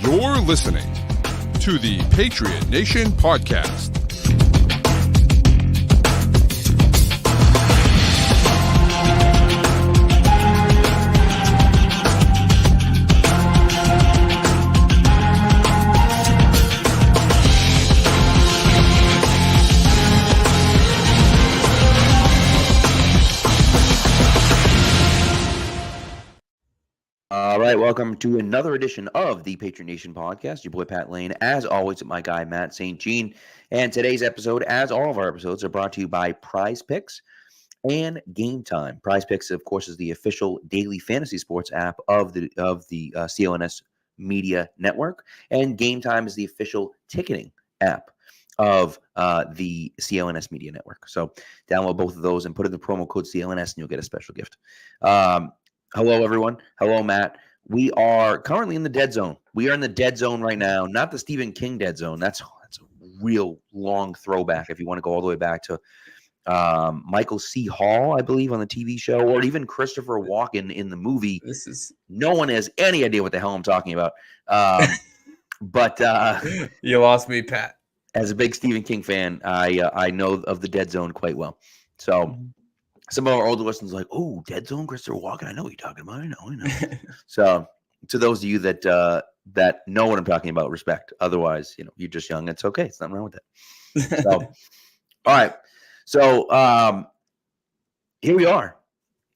You're listening to the Patriot Nation podcast. All right, welcome to another edition of the Patriot Nation podcast. Your boy Pat Lane, as always, my guy Matt St. Jean. And today's episode, as all of our episodes, are brought to you by Prize Picks and Game Time. Prize Picks, of course, is the official daily fantasy sports app of the CLNS Media Network, and Game Time is the official ticketing app of the CLNS Media Network. So download both of those and put in the promo code CLNS, and you'll get a special gift. Hello, everyone. Hello, Matt. We are currently in the dead zone. We are in the dead zone right now, not the Stephen King dead zone. That's a real long throwback if you want to go all the way back to Michael C. Hall, I believe, on the TV show, or even Christopher Walken in the movie. No one has any idea what the hell I'm talking about. But you lost me, Pat. As a big Stephen King fan, I know of the dead zone quite well. So some of our older listeners are like, oh, Dead Zone, Christopher Walken. I know what you're talking about. I know. So to those of you that know what I'm talking about, respect. Otherwise, you're just young. It's okay. It's nothing wrong with that. So, all right. So here we are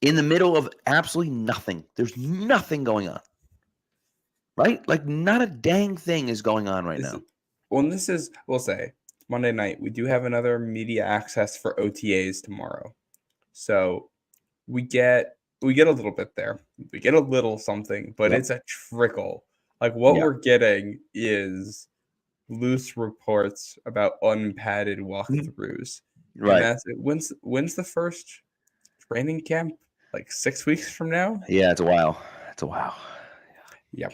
in the middle of absolutely nothing. There's nothing going on, right? Like not a dang thing is going on right now. Well, this is, we'll say, Monday night. We do have another media access for OTAs tomorrow. So we get a little bit there. We get a little something, but It's a trickle. Like what we're getting is loose reports about unpadded walkthroughs. Right. And that's it. When's the first training camp? Like 6 weeks from now? Yeah, it's a while. Yeah.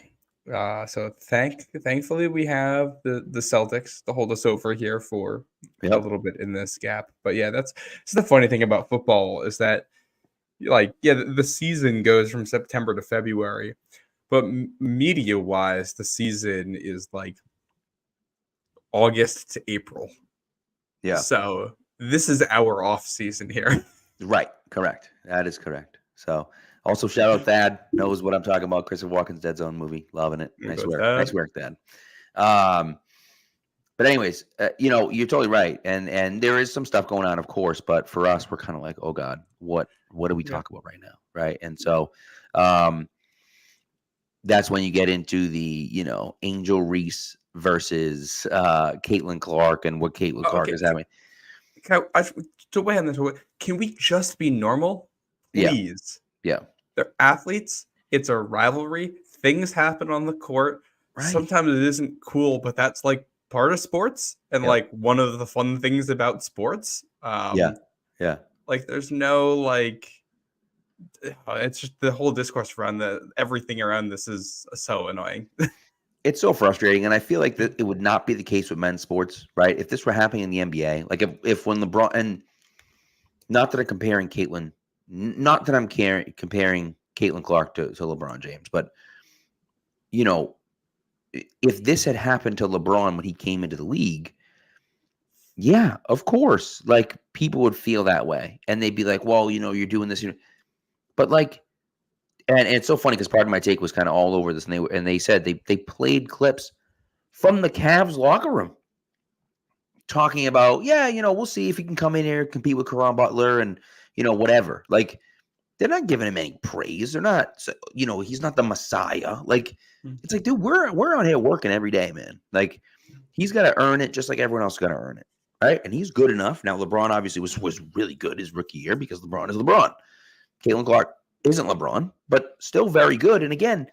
So thankfully we have the Celtics to hold us over here for a little bit in this gap. But yeah, that's the funny thing about football is that the season goes from September to February, but media wise, the season is like August to April. Yeah. So this is our off season here. Right. Correct. That is correct. So also shout out Thad, knows what I'm talking about. Christopher Walken's Dead Zone movie. Loving it. Nice work. Nice work, Thad. But anyways, you're totally right. And there is some stuff going on, of course, but for us, we're kind of like, oh God, what do we talk about right now? Right. And so that's when you get into the, Angel Reese versus Caitlin Clark and what Caitlin Clark is having. Can we just be normal? Please. Yeah. They're athletes. It's a rivalry. Things happen on the court. Right. Sometimes it isn't cool, but that's like part of sports and like one of the fun things about sports. Yeah. Like there's no it's just the whole discourse around everything around this is so annoying. It's so frustrating, and I feel like that it would not be the case with men's sports, right? If this were happening in the NBA, like if when LeBron, and not that I'm comparing Caitlin, not that I'm comparing Caitlin Clark to LeBron James, but if this had happened to LeBron when he came into the league, yeah, of course, like people would feel that way, and they'd be like, well, you're doing this, but like. And it's so funny because part of my take was kind of all over this, and they said they played clips from the Cavs locker room talking about, we'll see if he can come in here, compete with Caron Butler, and whatever. Like they're not giving him any praise. They're not, he's not the Messiah. Like it's like, dude, we're out here working every day, man. Like he's got to earn it, just like everyone else got to earn it, right? And he's good enough. Now LeBron obviously was really good his rookie year because LeBron is LeBron. Caitlin Clark isn't LeBron, but still very good. And again,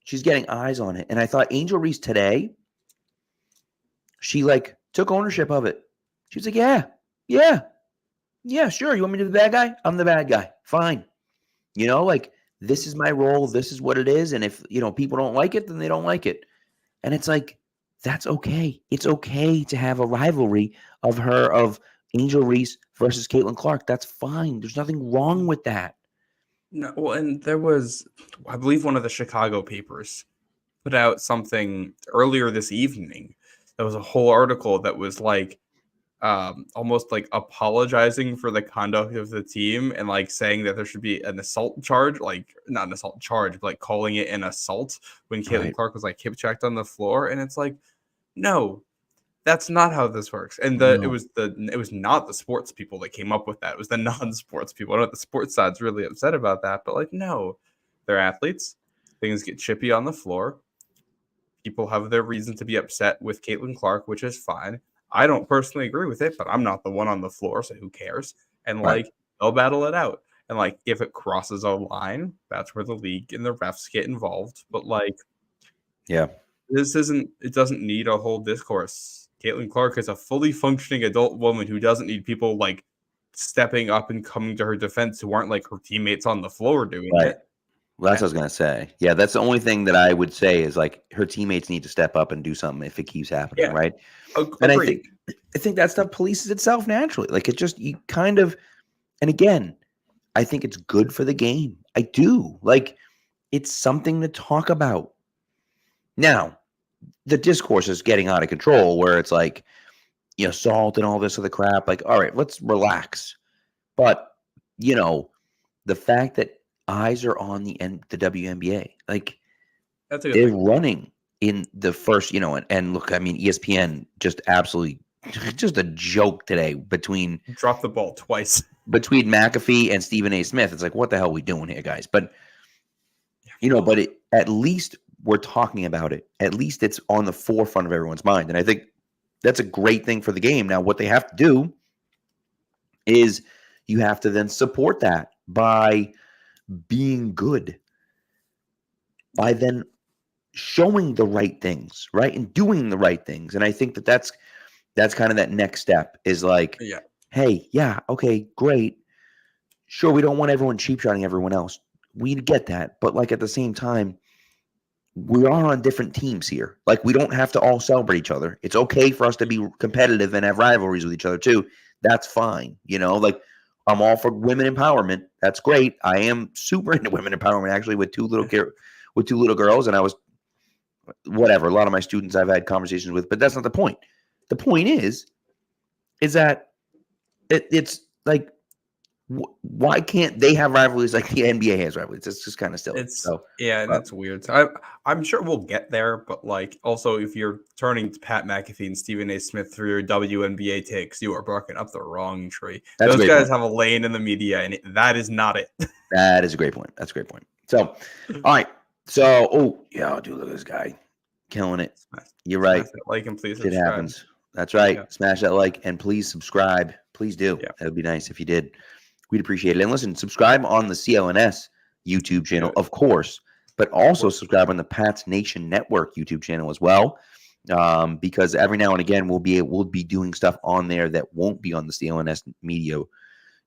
she's getting eyes on it. And I thought Angel Reese today, she took ownership of it. She was like, yeah, sure. You want me to be the bad guy? I'm the bad guy. Fine. This is my role. This is what it is. And if, people don't like it, then they don't like it. And it's like, that's okay. It's okay to have a rivalry of Angel Reese versus Caitlin Clark. That's fine. There's nothing wrong with that. No, well, and there was, I believe, one of the Chicago papers put out something earlier this evening. There was a whole article that was like almost like apologizing for the conduct of the team and like saying that there should be an assault charge, like not an assault charge, but like calling it an assault when Caitlin Right. Clark was like hip checked on the floor. And it's like, no, that's not how this works. And it No. was not the sports people that came up with that. It was the non-sports people. I know the sports side's really upset about that, but like, no, they're athletes. Things get chippy on the floor. People have their reason to be upset with Caitlin Clark, which is fine. I don't personally agree with it, but I'm not the one on the floor, so who cares? And Right. like, they'll battle it out. And like, if it crosses a line, that's where the league and the refs get involved. But like, Yeah. it doesn't need a whole discourse. Caitlin Clark is a fully functioning adult woman who doesn't need people like stepping up and coming to her defense who aren't like her teammates on the floor doing Right. it. Well, that's what I was gonna say. Yeah, that's the only thing that I would say is like her teammates need to step up and do something if it keeps happening, Yeah, right? And agreed. I think that stuff polices itself naturally. Like it just you kind of, and again, I think it's good for the game. I do. Like it's something to talk about. Now, the discourse is getting out of control where it's like, salt and all this other crap. Like, all right, let's relax. But, you know, the fact that eyes are on the WNBA, like That's a good they're thing. running in the first, and look, I mean, ESPN just absolutely just a joke today between Drop the ball twice. McAfee and Stephen A. Smith. It's like, what the hell are we doing here, guys? But at least we're talking about it. At least it's on the forefront of everyone's mind. And I think that's a great thing for the game. Now, what they have to do is you have to then support that by being good, by then showing the right things, right? And doing the right things. And I think that's kind of that next step is like, Yeah. hey, yeah, okay, great. Sure, we don't want everyone cheap shotting everyone else. We get that. But like at the same time, we are on different teams here. Like we don't have to all celebrate each other. It's okay for us to be competitive and have rivalries with each other too. That's fine. Like I'm all for women empowerment. That's great. I am super into women empowerment actually with two little girls, and I was whatever. A lot of my students I've had conversations with, but that's not the point. The point is that it's like why can't they have rivalries like the NBA has rivalries? It's just kind of silly. It's weird. So I'm sure we'll get there, but like also if you're turning to Pat McAfee and Stephen A. Smith through your WNBA takes, you are barking up the wrong tree. Those guys have a lane in the media, and that is not it. That is a great point. That's a great point. So, all right. So, dude, look at this guy killing it. You're right. Like and please It subscribe. happens. That's right. Yeah. Smash that like and please subscribe. Please do. Yeah. That would be nice if you did. We'd appreciate it. And listen, subscribe on the CLNS YouTube channel, of course, but also subscribe on the Patriot Nation Network YouTube channel as well, because every now and again we'll be doing stuff on there that won't be on the CLNS Media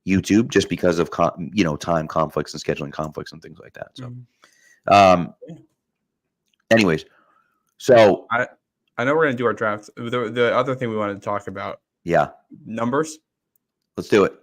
YouTube just because of time conflicts and scheduling conflicts and things like that. So, anyways, so I know we're gonna do our draft. The other thing we wanted to talk about, numbers. Let's do it.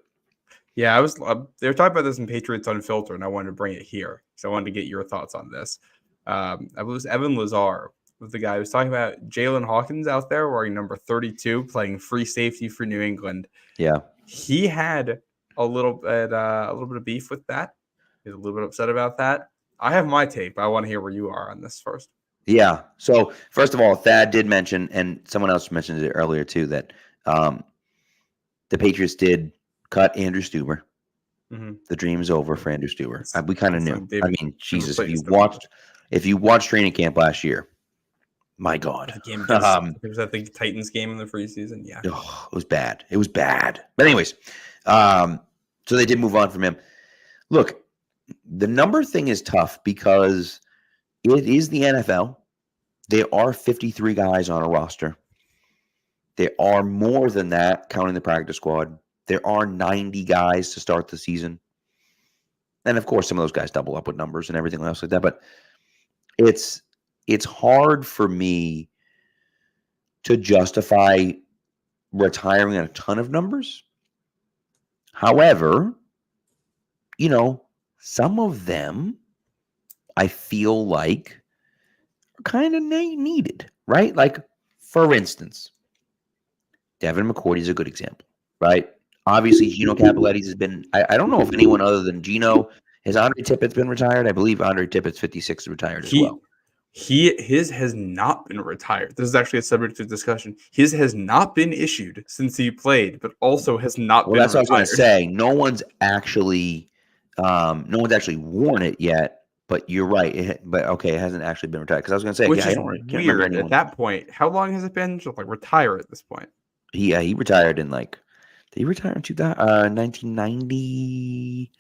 Yeah, they were talking about this in Patriots Unfiltered, and I wanted to bring it here. So I wanted to get your thoughts on this. I believe it was Evan Lazar was the guy who was talking about Jalen Hawkins out there wearing number 32, playing free safety for New England. Yeah, he had a little bit of beef with that. He's a little bit upset about that. I have my take, but I want to hear where you are on this first. Yeah. So first of all, Thad did mention, and someone else mentioned it earlier too, that the Patriots did cut Andrew Stuber. Mm-hmm. The dream is over for Andrew Stuber. We kind of knew. I mean, Jesus, if you watched training camp last year, my God. It was at the Titans game in the preseason. Yeah. Oh, it was bad. It was bad. But anyways, so they did move on from him. Look, the number thing is tough because it is the NFL. There are 53 guys on a roster. There are more than that, counting the practice squad. There are 90 guys to start the season. And of course, some of those guys double up with numbers and everything else like that. But it's hard for me to justify retiring a ton of numbers. However, some of them I feel like kind of needed, right? Like, for instance, Devin McCourty is a good example, right? Obviously, Gino Cappelletti's has been. I don't know if anyone other than Gino has Andre Tippett's been retired. I believe Andre Tippett's 56 is retired as well. His has not been retired. This is actually a subject of discussion. His has not been issued since he played, but also has not been That's retired. what I was going to say. No one's actually worn it yet. But you're right. It hasn't actually been retired. Because I was going to say, Which I is can't remember weird anyone. At that point. How long has it been to like retire at this point? He retired in did he retire in 1990?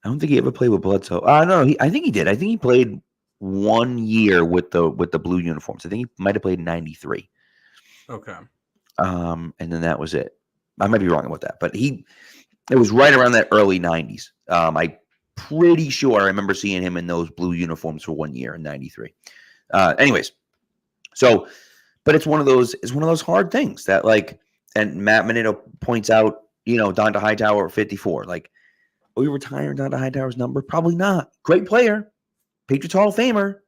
I don't think he ever played with Bledsoe. No, I think he did. I think he played 1 year with the blue uniforms. I think he might have played in 93. Okay. And then that was it. I might be wrong about that, but it was right around that early 90s. I'm pretty sure I remember seeing him in those blue uniforms for 1 year in 93. Anyways, so, but it's one of those hard things that and Matt Menino points out, Donta Hightower at 54. Like, are we retiring Donta Hightower's number? Probably not. Great player, Patriots Hall of Famer,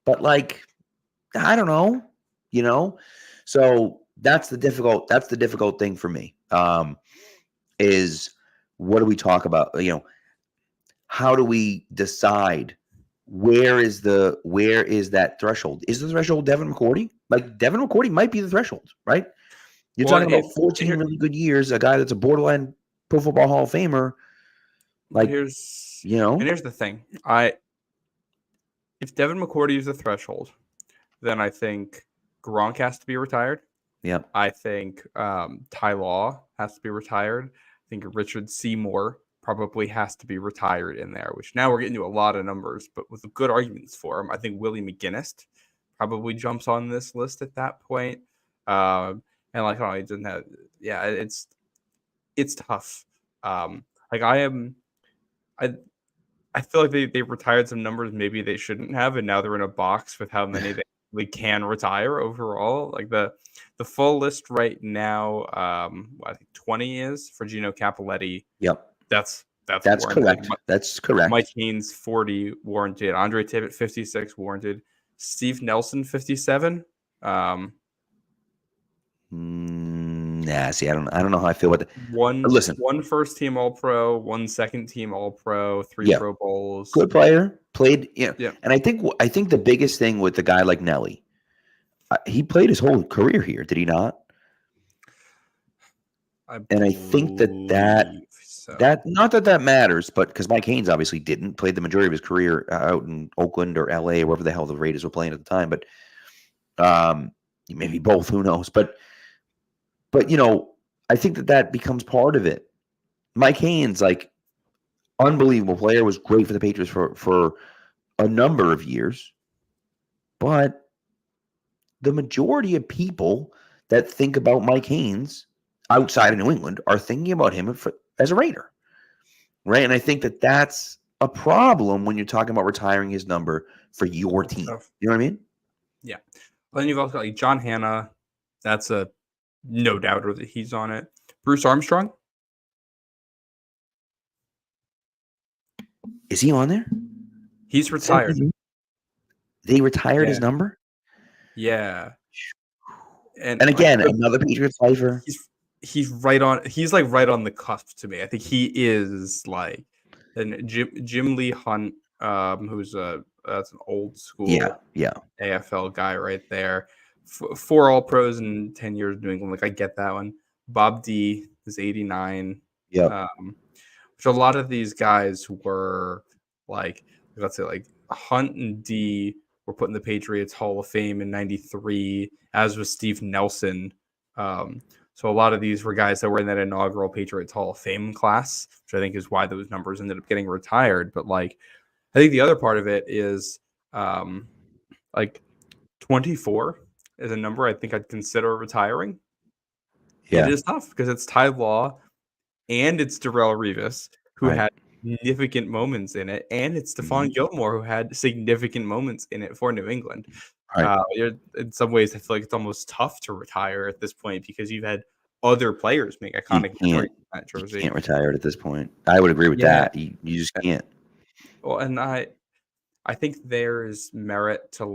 but I don't know, So that's the difficult thing for me. Is what do we talk about? How do we decide where is that threshold? Is the threshold Devin McCourty? Like, Devin McCourty might be the threshold, right? You're talking about 14 really good years, a guy that's a borderline Pro Football Hall of Famer. And here's the thing. If Devin McCourty is the threshold, then I think Gronk has to be retired. Yeah. I think Ty Law has to be retired. I think Richard Seymour probably has to be retired in there, which now we're getting to a lot of numbers, but with good arguments for him. I think Willie McGinnis probably jumps on this list at that point. And he doesn't have, it's tough. I feel like they retired some numbers maybe they shouldn't have, and now they're in a box with how many they can retire overall. Like the full list right now, I think 20 is for Gino Cappelletti. Yep. That's correct. That's correct. Mike Haynes 40 warranted. Andre Tippett 56 warranted. Steve Nelson 57. I don't know how I feel about that. One first team All Pro, one second team All Pro, 3 Pro Bowls. Good player, played. Yeah. And I think the biggest thing with a guy like Nelly, he played his whole career here, did he not? I think that not that matters, but because Mike Haynes obviously didn't play the majority of his career out in Oakland or LA or wherever the hell the Raiders were playing at the time, but maybe both, who knows? But I think that becomes part of it. Mike Haynes, unbelievable player, was great for the Patriots for a number of years, but the majority of people that think about Mike Haynes outside of New England are thinking about him as a Raider, right? And I think that's a problem when you're talking about retiring his number for your team. You know what I mean? Yeah. Well, then you've also got John Hanna. That's a no doubter that he's on it. Bruce Armstrong. Is he on there? He's retired. They retired his number? Yeah. And again, another Patriots lifer. He's right on the cusp to me. I think he is and Jim Lee Hunt, who's that's an old school AFL guy right there. 4 All Pros in 10 years in New England. I get that one. Bob D is 89. Yeah. Which a lot of these guys were let's say Hunt and D were put in the Patriots Hall of Fame in 93, as was Steve Nelson. So a lot of these were guys that were in that inaugural Patriots Hall of Fame class, which I think is why those numbers ended up getting retired. But I think the other part of it is 24 is a number I think I'd consider retiring. Yeah. It is tough because it's Ty Law and it's Darrelle Revis, who had significant moments in it, and it's Stephon Gilmore, who had significant moments in it for New England. In some ways, I feel like it's almost tough to retire at this point because you've had other players make iconic jersey. You can't retire it at this point. I would agree with that. You just can't. Well, and I think there's merit to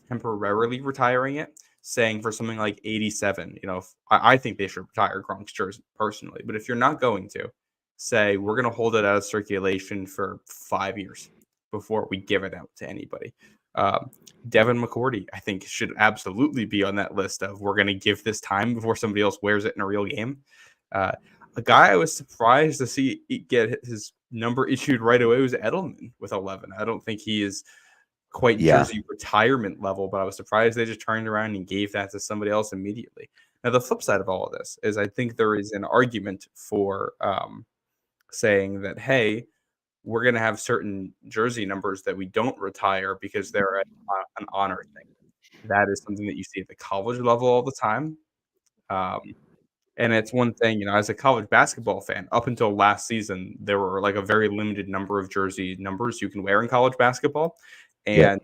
temporarily retiring it, saying for something like 87, I think they should retire Gronk's jersey personally. But if you're not going to, say we're going to hold it out of circulation for 5 years before we give it out to anybody. Devin McCourty, I think, should absolutely be on that list of we're going to give this time before somebody else wears it in a real game. A guy I was surprised to see get his number issued right away was Edelman with 11. I don't think he is quite jersey retirement level, but I was surprised they just turned around and gave that to somebody else immediately. Now, the flip side of all of this is I think there is an argument for saying that, hey, we're going to have certain jersey numbers that we don't retire because they're an honor thing. That is something that you see at the college level all the time. And it's one thing, as a college basketball fan, up until last season, there were like a very limited number of jersey numbers you can wear in college basketball. And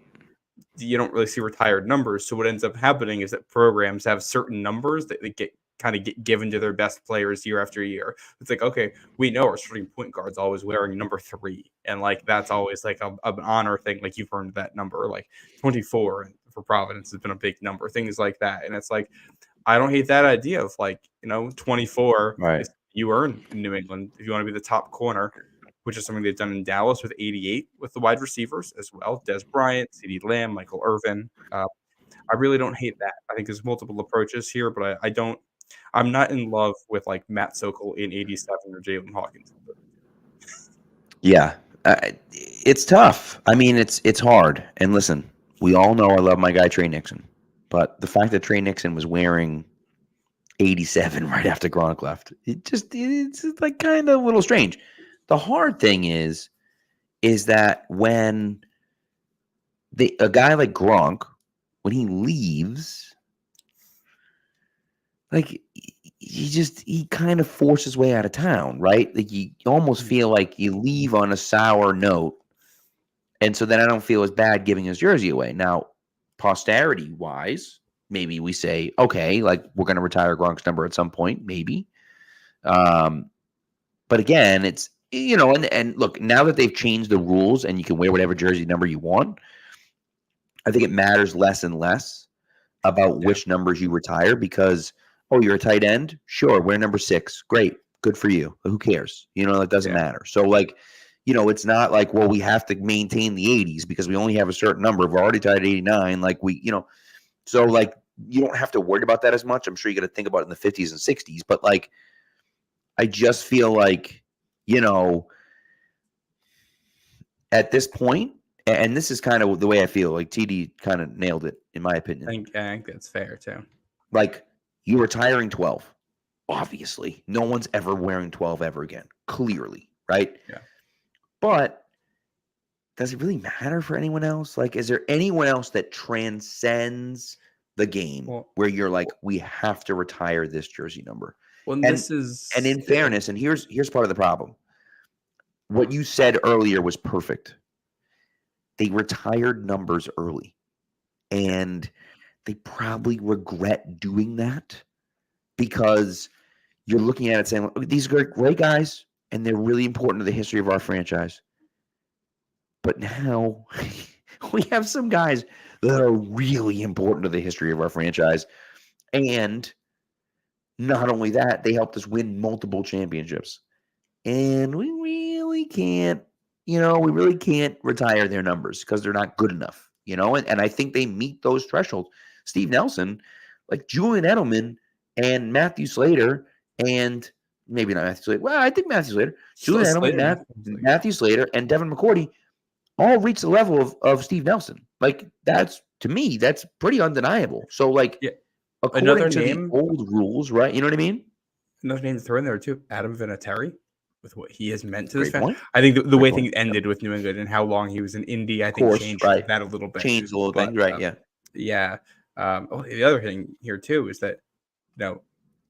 you don't really see retired numbers. So what ends up happening is that programs have certain numbers that they get given to their best players year after year. It's like, okay, we know our starting point guard's always wearing number 3. And like, that's always like an honor thing. Like you've earned that number, like 24 for Providence has been a big number, things like that. And it's like, I don't hate that idea of like, 24, Right. You earn in New England if you want to be the top corner, which is something they've done in Dallas with 88 with the wide receivers as well. Des Bryant, CeeDee Lamb, Michael Irvin. I really don't hate that. I think there's multiple approaches here, but I'm not in love with like Matt Sokol in 87 or Jalen Hawkins. Yeah. It's tough. I mean, it's hard. And listen, we all know I love my guy Trey Nixon, but the fact that Trey Nixon was wearing 87 right after Gronk left, it's like kind of a little strange. The hard thing is that when a guy like Gronk, when he leaves, like he kind of forces his way out of town, right? Like you almost feel like you leave on a sour note. And so then I don't feel as bad giving his jersey away. Now, posterity wise, maybe we say, okay, like we're going to retire Gronk's number at some point, maybe. But again, it's, and look, now that they've changed the rules and you can wear whatever jersey number you want, I think it matters less and less about which numbers you retire because, you're a tight end? Sure, wear number 6. Great. Good for you. Who cares? It doesn't matter. So, like, it's not like, well, we have to maintain the 80s because we only have a certain number. We're already tied at 89. Like, so, like, you don't have to worry about that as much. I'm sure you got to think about it in the 50s and 60s. But, like, I just feel like, at this point, and this is kind of the way I feel, like TD kind of nailed it, in my opinion. I think that's fair, too. Like, you're retiring 12. Obviously, no one's ever wearing 12 ever again. Clearly, right? Yeah. But does it really matter for anyone else? Like, is there anyone else that transcends the game where you're like, we have to retire this jersey number? Well, and in fairness, and here's part of the problem. What you said earlier was perfect. They retired numbers early, and they probably regret doing that because you're looking at it saying, look, these are great guys, and they're really important to the history of our franchise. But now we have some guys that are really important to the history of our franchise. And not only that, they helped us win multiple championships. And we really can't, retire their numbers because they're not good enough, and I think they meet those thresholds. Steve Nelson, like Julian Edelman and Matthew Slater, and maybe not Matthew Slater. Well, I think Matthew Slater, Julian Edelman, Matthew Slater, and Devin McCourty all reach the level of Steve Nelson. Like to me, that's pretty undeniable. So like, according to the old rules, right? You know what I mean? Another name to throw in there too, Adam Vinatieri, with what he has meant to this family. I think the way things ended with New England and how long he was in Indy, I think changed that a little bit. Changed a little thing, right? Yeah. The other thing here too is that,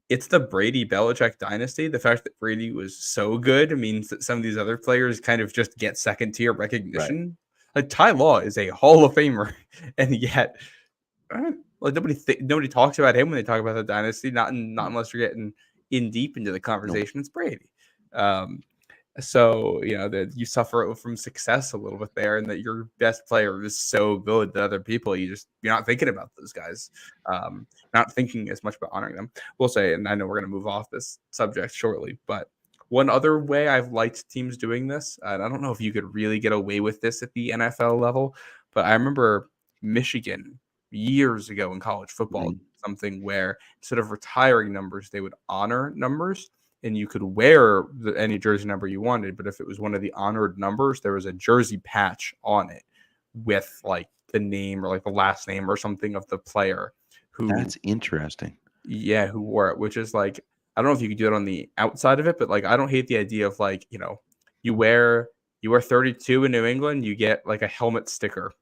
it's the Brady Belichick dynasty. The fact that Brady was so good means that some of these other players kind of just get second tier recognition. Right. Like Ty Law is a Hall of Famer, and yet nobody talks about him when they talk about the dynasty. Not unless you're getting in deep into the conversation. Nope. It's Brady. So, that you suffer from success a little bit there, and that your best player is so good that other people, you're not thinking about those guys, not thinking as much about honoring them. We'll say, and I know we're going to move off this subject shortly, but one other way I've liked teams doing this, and I don't know if you could really get away with this at the NFL level, but I remember Michigan years ago in college football, something where instead of retiring numbers, they would honor numbers. And you could wear any jersey number you wanted, but if it was one of the honored numbers, there was a jersey patch on it with like the name or like the last name or something of the player who. That's interesting. Yeah, who wore it, which is like, I don't know if you could do it on the outside of it, but like I don't hate the idea of like, you wear 32 in New England, you get like a helmet sticker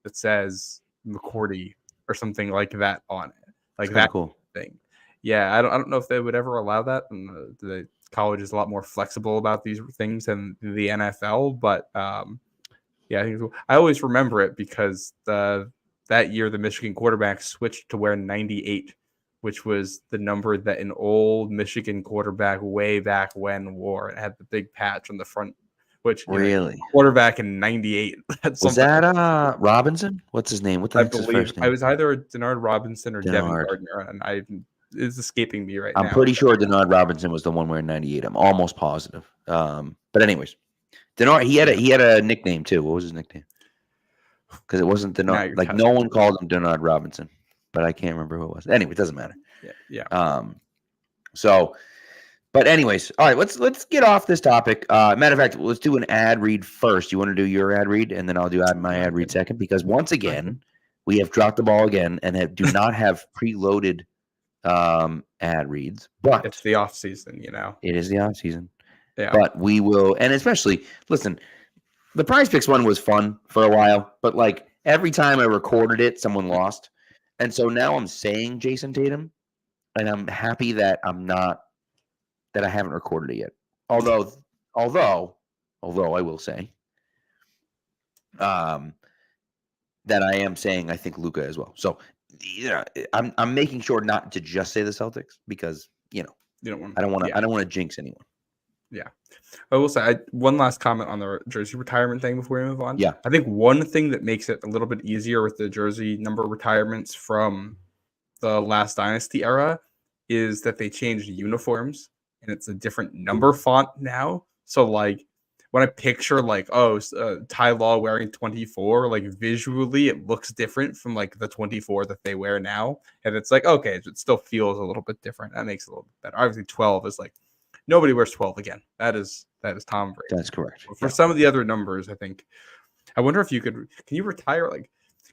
that says McCourty or something like that on it. Like that cool thing. Yeah, I don't know if they would ever allow that. And the college is a lot more flexible about these things than the NFL. But yeah, I always remember it because that year the Michigan quarterback switched to wear 98, which was the number that an old Michigan quarterback way back when wore. It had the big patch on the front. Which really quarterback in 98. Was that Robinson? What's his name? What the heck's his first name? I was either Denard Robinson or Devin Denard Gardner, and it's escaping me right now. I'm pretty sure Denard Robinson was the one wearing 98. I'm almost positive. But anyways, Denard he had a nickname too. What was his nickname? Because it wasn't Denard. Like no one called him Denard Robinson, but I can't remember who it was. Anyway, it doesn't matter. Yeah. So. But anyways, all right, let's get off this topic. Matter of fact, let's do an ad read first. You want to do your ad read, and then I'll do my ad read second, because once again, we have dropped the ball again and do not have preloaded ad reads. But it's the off season, It is the off season. Yeah. But we will, and especially, listen, the Prize Picks one was fun for a while, but like every time I recorded it, someone lost. And so now I'm saying Jason Tatum, and I'm happy that I haven't recorded it yet. Although I will say that I am saying I think Luka as well. So I'm making sure not to just say the Celtics because I don't want to jinx anyone. Yeah. I will say one last comment on the jersey retirement thing before we move on. Yeah. I think one thing that makes it a little bit easier with the jersey number retirements from the last dynasty era is that they changed uniforms. And it's a different number font now. So like when I picture like, Ty Law wearing 24, like visually it looks different from like the 24 that they wear now. And it's like, okay, it still feels a little bit different. That makes it a little bit better. Obviously 12 is like nobody wears 12 again. That is Tom Brady. That's correct. For some of the other numbers, I wonder if can you retire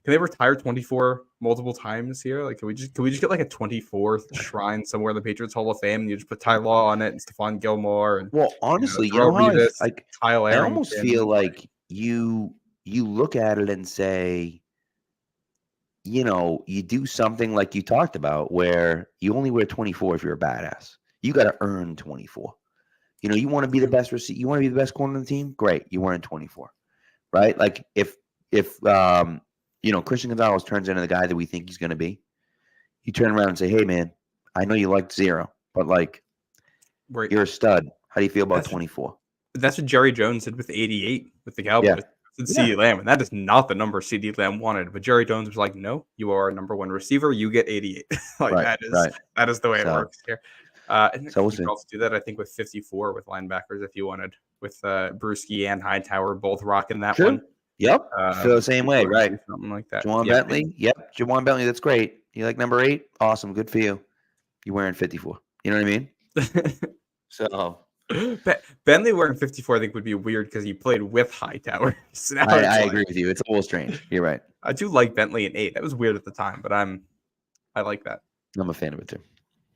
can they retire 24 multiple times here? Like, can we just get like a 24th shrine somewhere in the Patriots Hall of Fame, and you just put Ty Law on it and Stephon Gilmore? And well, honestly, Kyle Revis, Kyle I almost feel like you look at it and say, you do something like you talked about, where you only wear 24 if you're a badass. You got to earn 24. You want to be the best receiver. You want to be the best corner of the team. Great, you wearing 24, right? Like if Christian Gonzalez turns into the guy that we think he's going to be, you turn around and say, hey, man, I know you liked 0, but like, you're a stud. How do you feel about 24? That's what Jerry Jones did with 88 with the Cowboys. Yeah. And CeeDee Lamb, and that is not the number CeeDee Lamb wanted. But Jerry Jones was like, no, you are a number 1 receiver. You get 88. That is the way it works here. And so you can also do that, I think, with 54 with linebackers if you wanted, with Brewski and Hightower both rocking that one. Yep. Feel the same way, right? Something like that. Juwan Bentley. Yep. Juwan Bentley. That's great. You like number 8? Awesome. Good for you. You're wearing 54. You know what I mean? So Bentley wearing 54, I think, would be weird because he played with Hightower. So I agree with you. It's a little strange. You're right. I do like Bentley in 8. That was weird at the time, but I like that. I'm a fan of it too.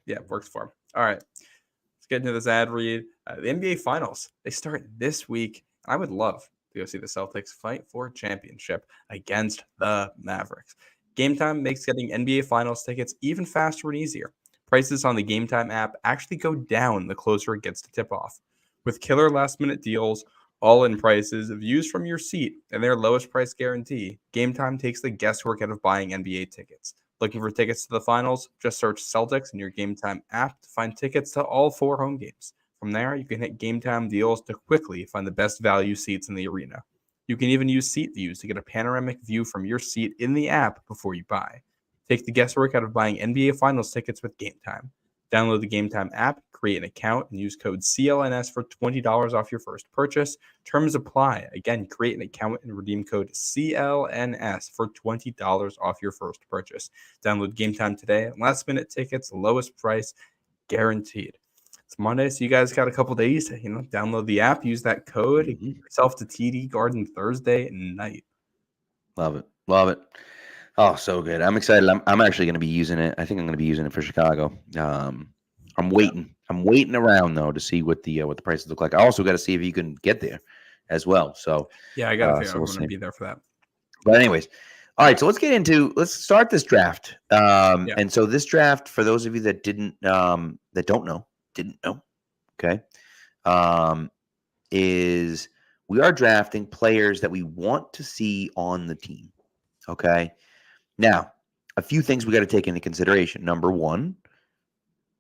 Yeah, it works for him. All right. Let's get into this ad read. The NBA Finals. They start this week. I would love to go see the Celtics fight for a championship against the Mavericks. Game Time makes getting NBA Finals tickets even faster and easier. Prices on the Game Time app actually go down the closer it gets to tip-off. With killer last-minute deals, all-in prices, views from your seat, and their lowest price guarantee, Game Time takes the guesswork out of buying NBA tickets. Looking for tickets to the finals? Just search Celtics in your Game Time app to find tickets to all 4 home games. From there, you can hit game time deals to quickly find the best value seats in the arena. You can even use seat views to get a panoramic view from your seat in the app before you buy. Take the guesswork out of buying NBA Finals tickets with Game Time. Download the Game Time app, create an account, and use code CLNS for $20 off your first purchase. Terms apply. Again, create an account and redeem code CLNS for $20 off your first purchase. Download Game Time today. Last minute tickets, lowest price, guaranteed. It's Monday, so you guys got a couple days to, download the app, use that code, and get yourself to TD Garden Thursday night. Love it. Love it. Oh, so good. I'm excited. I'm actually going to be using it. I think I'm going to be using it for Chicago. I'm waiting. I'm waiting around though to see what the prices look like. I also got to see if you can get there as well. So yeah, I got to figure out I'm going to be there for that. But anyways, all right. So let's start this draft. And so this draft, for those of you that didn't know, okay, is we are drafting players that we want to see on the team. Okay. Now, a few things we got to take into consideration. Number one,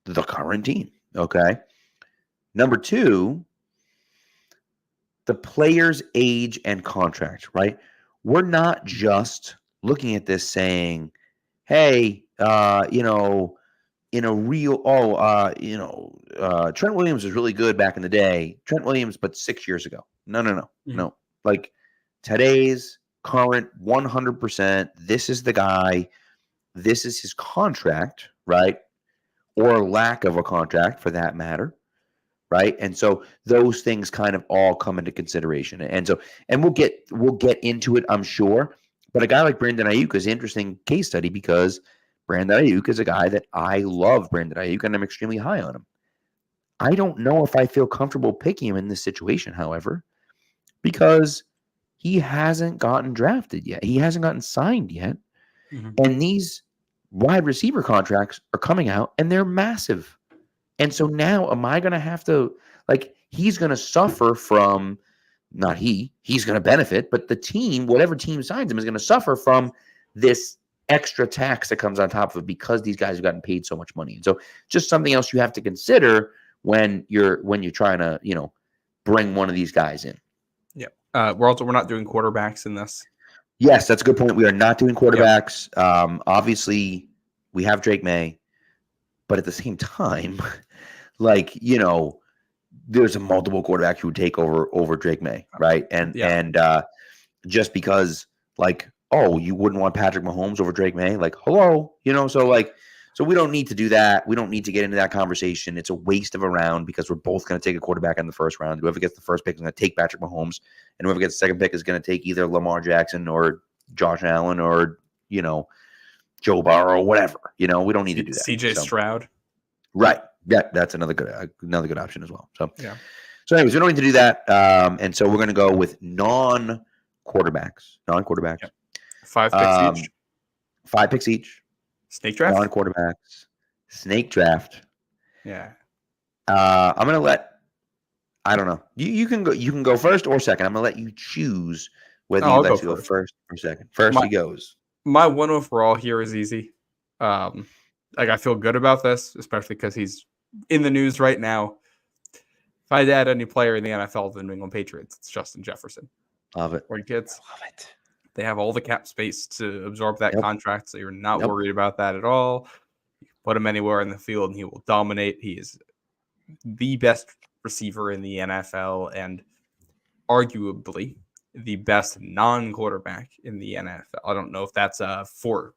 the current team. Okay. Number two, the player's age and contract, right? We're not just looking at this saying, hey, in a real, Trent Williams was really good back in the day. Trent Williams, but 6 years ago. No. Like today's current 100%. This is the guy. This is his contract, right? Or lack of a contract for that matter, right? And so those things kind of all come into consideration. And we'll get into it, I'm sure. But a guy like Brandon Ayuk is an interesting case study because Brandon Ayuk is a guy that I love Brandon Ayuk, and I'm extremely high on him. I don't know if I feel comfortable picking him in this situation, however, because he hasn't gotten drafted yet. He hasn't gotten signed yet. Mm-hmm. And these wide receiver contracts are coming out, and they're massive. And so now am I going to have to, he's going to suffer from, he's going to benefit, but the team, whatever team signs him, is going to suffer from this extra tax that comes on top of it because these guys have gotten paid so much money. And so just something else you have to consider when you're trying to, bring one of these guys in. Yeah. We're not doing quarterbacks in this. Yes, that's a good point. We are not doing quarterbacks. Yep. Obviously we have Drake May, but at the same time, there's a multiple quarterback who would take over Drake May, right? And just because, you wouldn't want Patrick Mahomes over Drake May, hello, so we don't need to do that. We don't need to get into that conversation. It's a waste of a round because we're both going to take a quarterback in the first round. Whoever gets the first pick is going to take Patrick Mahomes, and whoever gets the second pick is going to take either Lamar Jackson or Josh Allen or, Joe Burrow or whatever. We don't need to do that. CJ Stroud. Right. Yeah, that's another good option as well. So, So anyways, we don't need to do that. And so we're going to go with non-quarterbacks. Yep. 5 picks each. 5 picks each. Snake draft? Non-quarterbacks. Snake draft. Yeah. I'm going to I don't know. You can go first or second. I'm going to let you choose whether you'd like to go first or second. First he goes. My one overall here is easy. I feel good about this, especially because he's in the news right now. If I had any player in the NFL of the New England Patriots, it's Justin Jefferson. Love it. Or kids. Love it. They have all the cap space to absorb that contract, so you're not worried about that at all. You put him anywhere in the field, and he will dominate. He is the best receiver in the NFL and arguably the best non-quarterback in the NFL. I don't know if that's for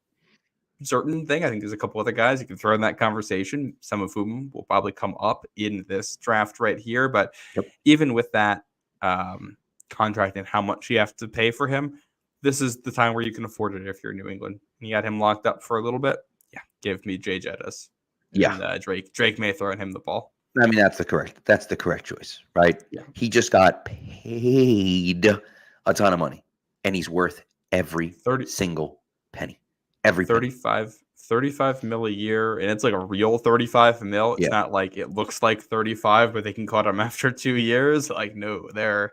certain thing. I think there's a couple other guys you can throw in that conversation, some of whom will probably come up in this draft right here. But even with that contract and how much you have to pay for him, this is the time where you can afford it if you're New England. You got him locked up for a little bit. Yeah, give me Jay Jettis. Yeah, and, Drake May throwing him the ball. I mean, that's the correct choice, right? Yeah. He just got paid a ton of money, and he's worth every single penny. Every 35 mil a year, and it's like a real 35 mil. It's not like it looks like 35, but they can cut him after 2 years. No, I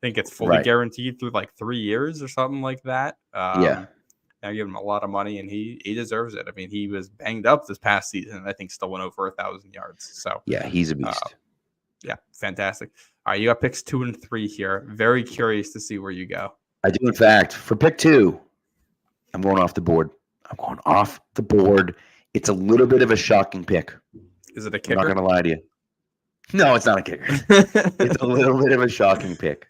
think it's fully guaranteed through 3 years or something like that. I give him a lot of money, and he deserves it. I mean, he was banged up this past season, and I think still went over 1,000 yards. So yeah, he's a beast. Yeah, fantastic. All right, you got picks 2 and 3 here. Very curious to see where you go. I do, in fact. For pick 2, I'm going off the board. I'm going off the board. It's a little bit of a shocking pick. Is it a I'm not kicker? going to lie to you. No, it's not a kicker. It's a little bit of a shocking pick.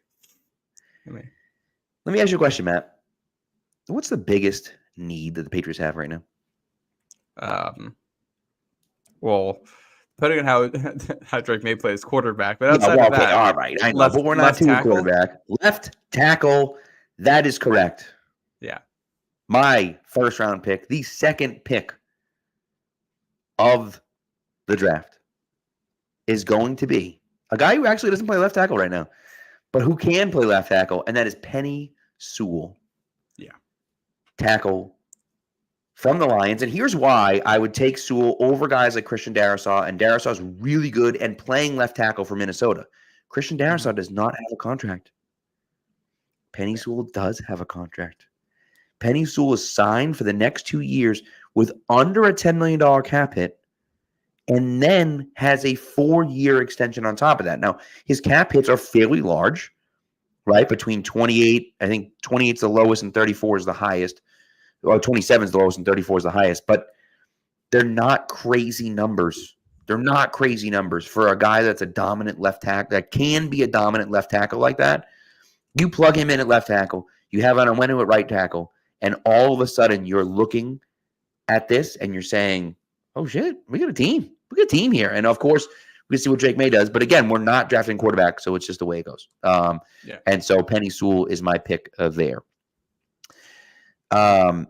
Let me ask you a question, Matt. What's the biggest need that the Patriots have right now? Well, depending on how Drake May plays quarterback, but outside Yeah, of that, all right, I know, but we're not to quarterback. Left tackle, that is correct. Yeah. My first round pick, the second pick of the draft, is going to be a guy who actually doesn't play left tackle right now, but who can play left tackle, and that is Penny Sewell. Yeah. Tackle from the Lions. And here's why I would take Sewell over guys like Christian Darrisaw, and Darrisaw is really good and playing left tackle for Minnesota. Christian Darrisaw does not have a contract. Penny Sewell does have a contract. Penny Sewell is signed for the next 2 years with under a $10 million cap hit, and then has a 4-year extension on top of that. Now, his cap hits are fairly large, right? Between 28, I think 28 is the lowest and 34 is the highest. Or 27 is the lowest and 34 is the highest. But they're not crazy numbers. They're not crazy numbers for a guy that's a dominant left tackle, that can be a dominant left tackle like that. You plug him in at left tackle, you have Onwenu at right tackle, and all of a sudden you're looking at this and you're saying, oh shit, we got a team. We got a team here. And of course, we see what Drake May does. But again, we're not drafting quarterback, so it's just the way it goes. And so Penny Sewell is my pick there. Are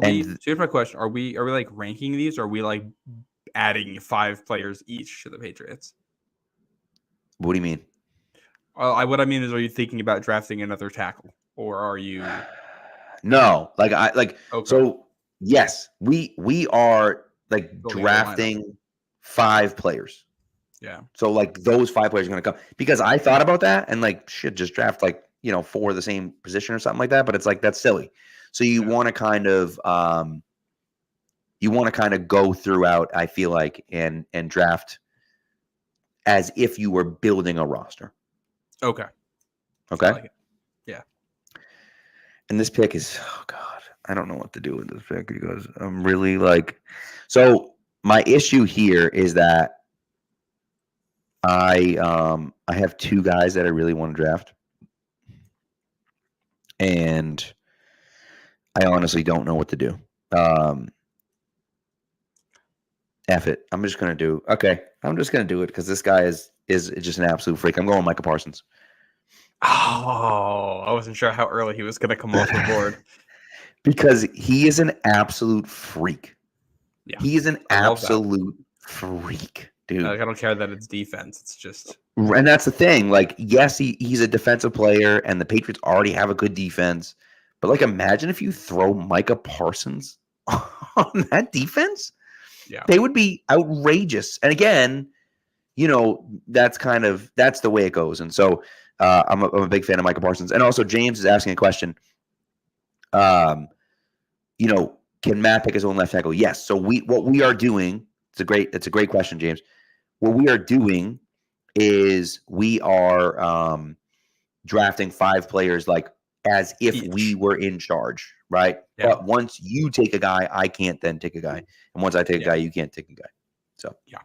we? So here's my question: Are we like ranking these? Or are we like adding 5 players each to the Patriots? What do you mean? What I mean is, are you thinking about drafting another tackle, or are you? No, okay. So yes, we are like Building drafting 5 players. Yeah. So like those 5 players are going to come, because I thought about that and like shit, just draft like 4 of the same position or something like that. But it's like that's silly. So you want to kind of go throughout, I feel like, and draft as if you were building a roster. Okay. Okay. I like it. Yeah. And this pick is, oh God, I don't know what to do with this pick, because I'm really like, so my issue here is that I have 2 guys that I really want to draft, and I honestly don't know what to do. F it. I'm just gonna do it because this guy is just an absolute freak. I'm going Micah Parsons. Oh, I wasn't sure how early he was gonna come off the board. Because he is an absolute freak. Yeah. He is an absolute freak, dude. I don't care that it's defense. It's just, and that's the thing. Like, yes, he's a defensive player, and the Patriots already have a good defense. But like, imagine if you throw Micah Parsons on that defense. Yeah, they would be outrageous. And again, that's the way it goes. And so I'm a big fan of Micah Parsons. And also, James is asking a question. Can Matt pick his own left tackle? Yes. So what we are doing, it's a great question, James. What we are doing is we are drafting 5 players like as if we were in charge, right? Yeah. But once you take a guy, I can't then take a guy. And once I take a guy, you can't take a guy. So yeah.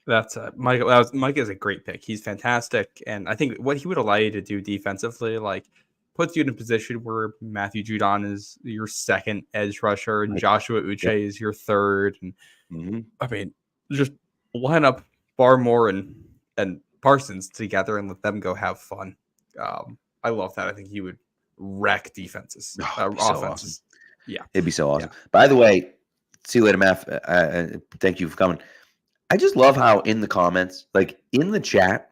That's Mike is a great pick. He's fantastic. And I think what he would allow you to do defensively, like, puts you in a position where Matthew Judon is your second edge rusher and Joshua Uche is your third. And I mean, just line up Barmore and Parsons together and let them go have fun. I love that. I think he would wreck defenses, offenses. So awesome. Yeah, it'd be so awesome. Yeah. By the way, see you later, Matt. Thank you for coming. I just love how in the comments, like in the chat,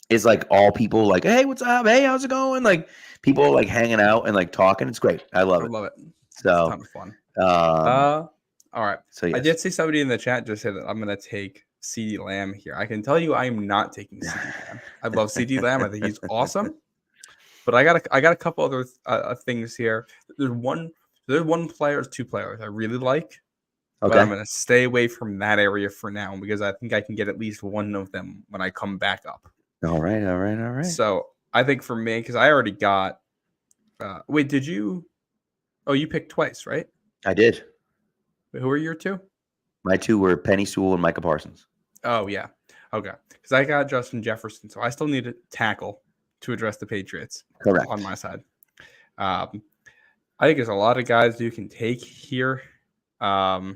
is like all people like, hey, what's up? Hey, how's it going? Like people like hanging out and like talking. It's great. I love it. So it's a ton of fun. All right. So yes. I did see somebody in the chat just say that I'm gonna take CeeDee Lamb here. I can tell you I am not taking CeeDee Lamb. I love CeeDee Lamb. I think he's awesome. But I got a couple other things here. There's 2 players I really like. But Okay. I'm going to stay away from that area for now because I think I can get at least one of them when I come back up. All right. So I think for me, because I already got. Wait, did you? Oh, you picked twice, right? I did. Who are your two? My two were Penny Sewell and Micah Parsons. Oh, yeah. Okay. Because I got Justin Jefferson, so I still need a tackle to address the Patriots. Correct. On my side. I think there's a lot of guys you can take here. There's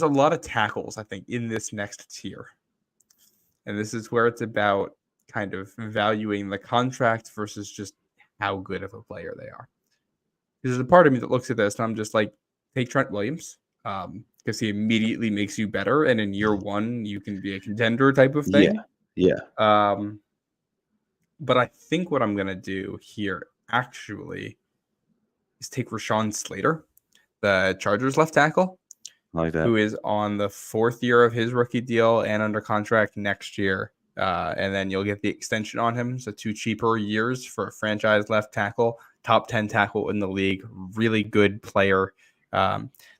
a lot of tackles, I think, in this next tier. And this is where it's about kind of valuing the contract versus just how good of a player they are. There's a part of me that looks at this and I'm just like, take Trent Williams because he immediately makes you better. And in year one, you can be a contender type of thing. Yeah. But I think what I'm going to do here actually is take Rashawn Slater, the Chargers left tackle, Like that. who is on the 4th year of his rookie deal and under contract next year. And then you'll get the extension on him. So 2 cheaper years for a franchise left tackle, top 10 tackle in the league, really good player.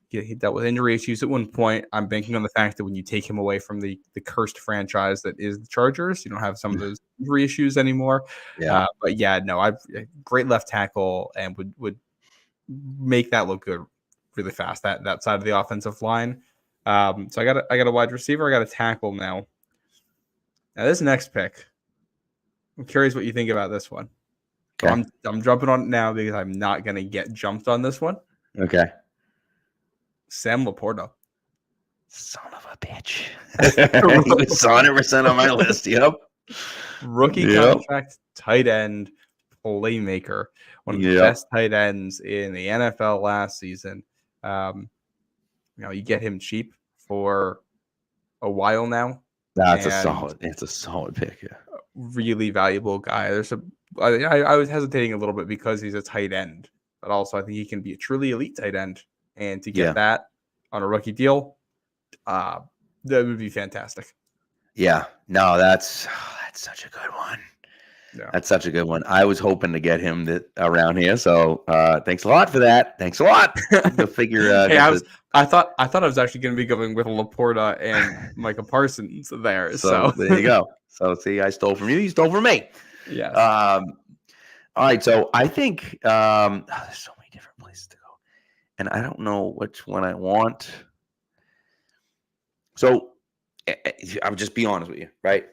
He dealt with injury issues at one point. I'm banking on the fact that when you take him away from the cursed franchise that is the Chargers, you don't have some of those injury issues anymore. Yeah. But yeah, no, I've great left tackle and would make that look good really fast. That side of the offensive line. So I got a wide receiver. I got a tackle now. Now this next pick, I'm curious what you think about this one. Okay. So I'm jumping on it now because I'm not gonna get jumped on this one. Okay. Sam Laporta. Son of a bitch. He was 100% on my list. Yep. Rookie contract, tight end, playmaker. One of the best tight ends in the NFL last season. You get him cheap for a while now. It's a solid pick. Yeah. Really valuable guy. I was hesitating a little bit because he's a tight end, but also I think he can be a truly elite tight end. And to get that on a rookie deal, that would be fantastic. Yeah. No, that's such a good one. Yeah. That's such a good one. I was hoping to get him around here, so thanks a lot for that. Thanks a lot. To figure. Hey, I thought I was actually going to be going with Laporta and Micah Parsons there. So there you go. So see, I stole from you. You stole from me. Yeah. All right. So I think there's so many different places to go, and I don't know which one I want. So I'll just be honest with you, right?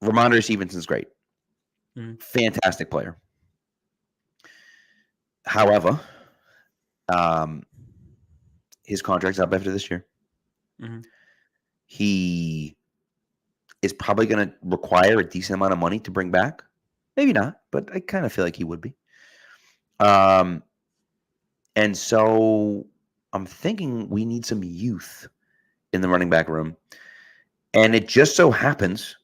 Ramondre Stevenson's great. Fantastic player. However, his contract's up after this year. Mm-hmm. He is probably going to require a decent amount of money to bring back. Maybe not, but I kind of feel like he would be. And so I'm thinking we need some youth in the running back room. And it just so happens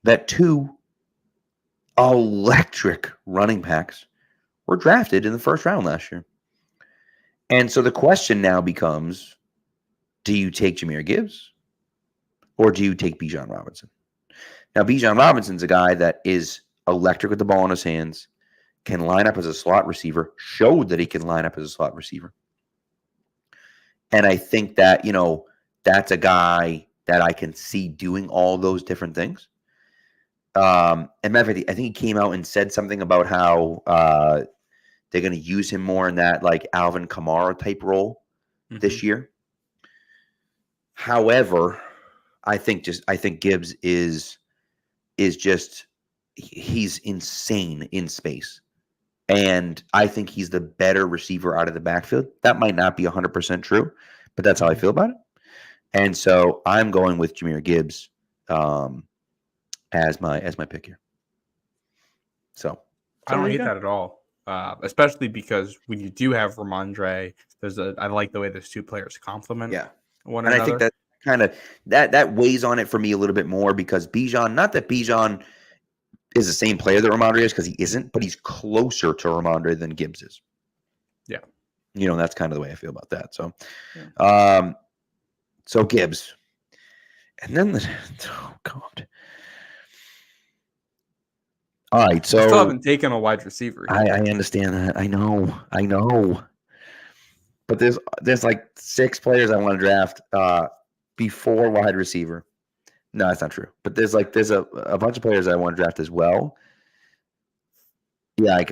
that 2 electric running backs were drafted in the first round last year. And so the question now becomes, do you take Jahmyr Gibbs or do you take Bijan Robinson? Now, Bijan Robinson's a guy that is electric with the ball in his hands, can line up as a slot receiver, showed that he can line up as a slot receiver. And I think that, that's a guy that I can see doing all those different things. And matter of fact, I think he came out and said something about how they're going to use him more in that like Alvin Kamara type role this year. However, I think Gibbs is just he's insane in space, and I think he's the better receiver out of the backfield. That might not be 100% true, but that's how I feel about it. And so I'm going with Jahmyr Gibbs as my pick here. So I don't hate that at all, especially because when you do have Ramondre, I like the way those 2 players complement one another. I think that kind of that weighs on it for me a little bit more because Bijan, not that Bijan is the same player that Ramondre is because he isn't, but he's closer to Ramondre than Gibbs is. Yeah, that's kind of the way I feel about that. So, so Gibbs, and then oh God. All right, I still so haven't taken a wide receiver here. I understand that. I know. But there's like 6 players I want to draft before wide receiver. No, that's not true. But there's a bunch of players I want to draft as well. Yeah,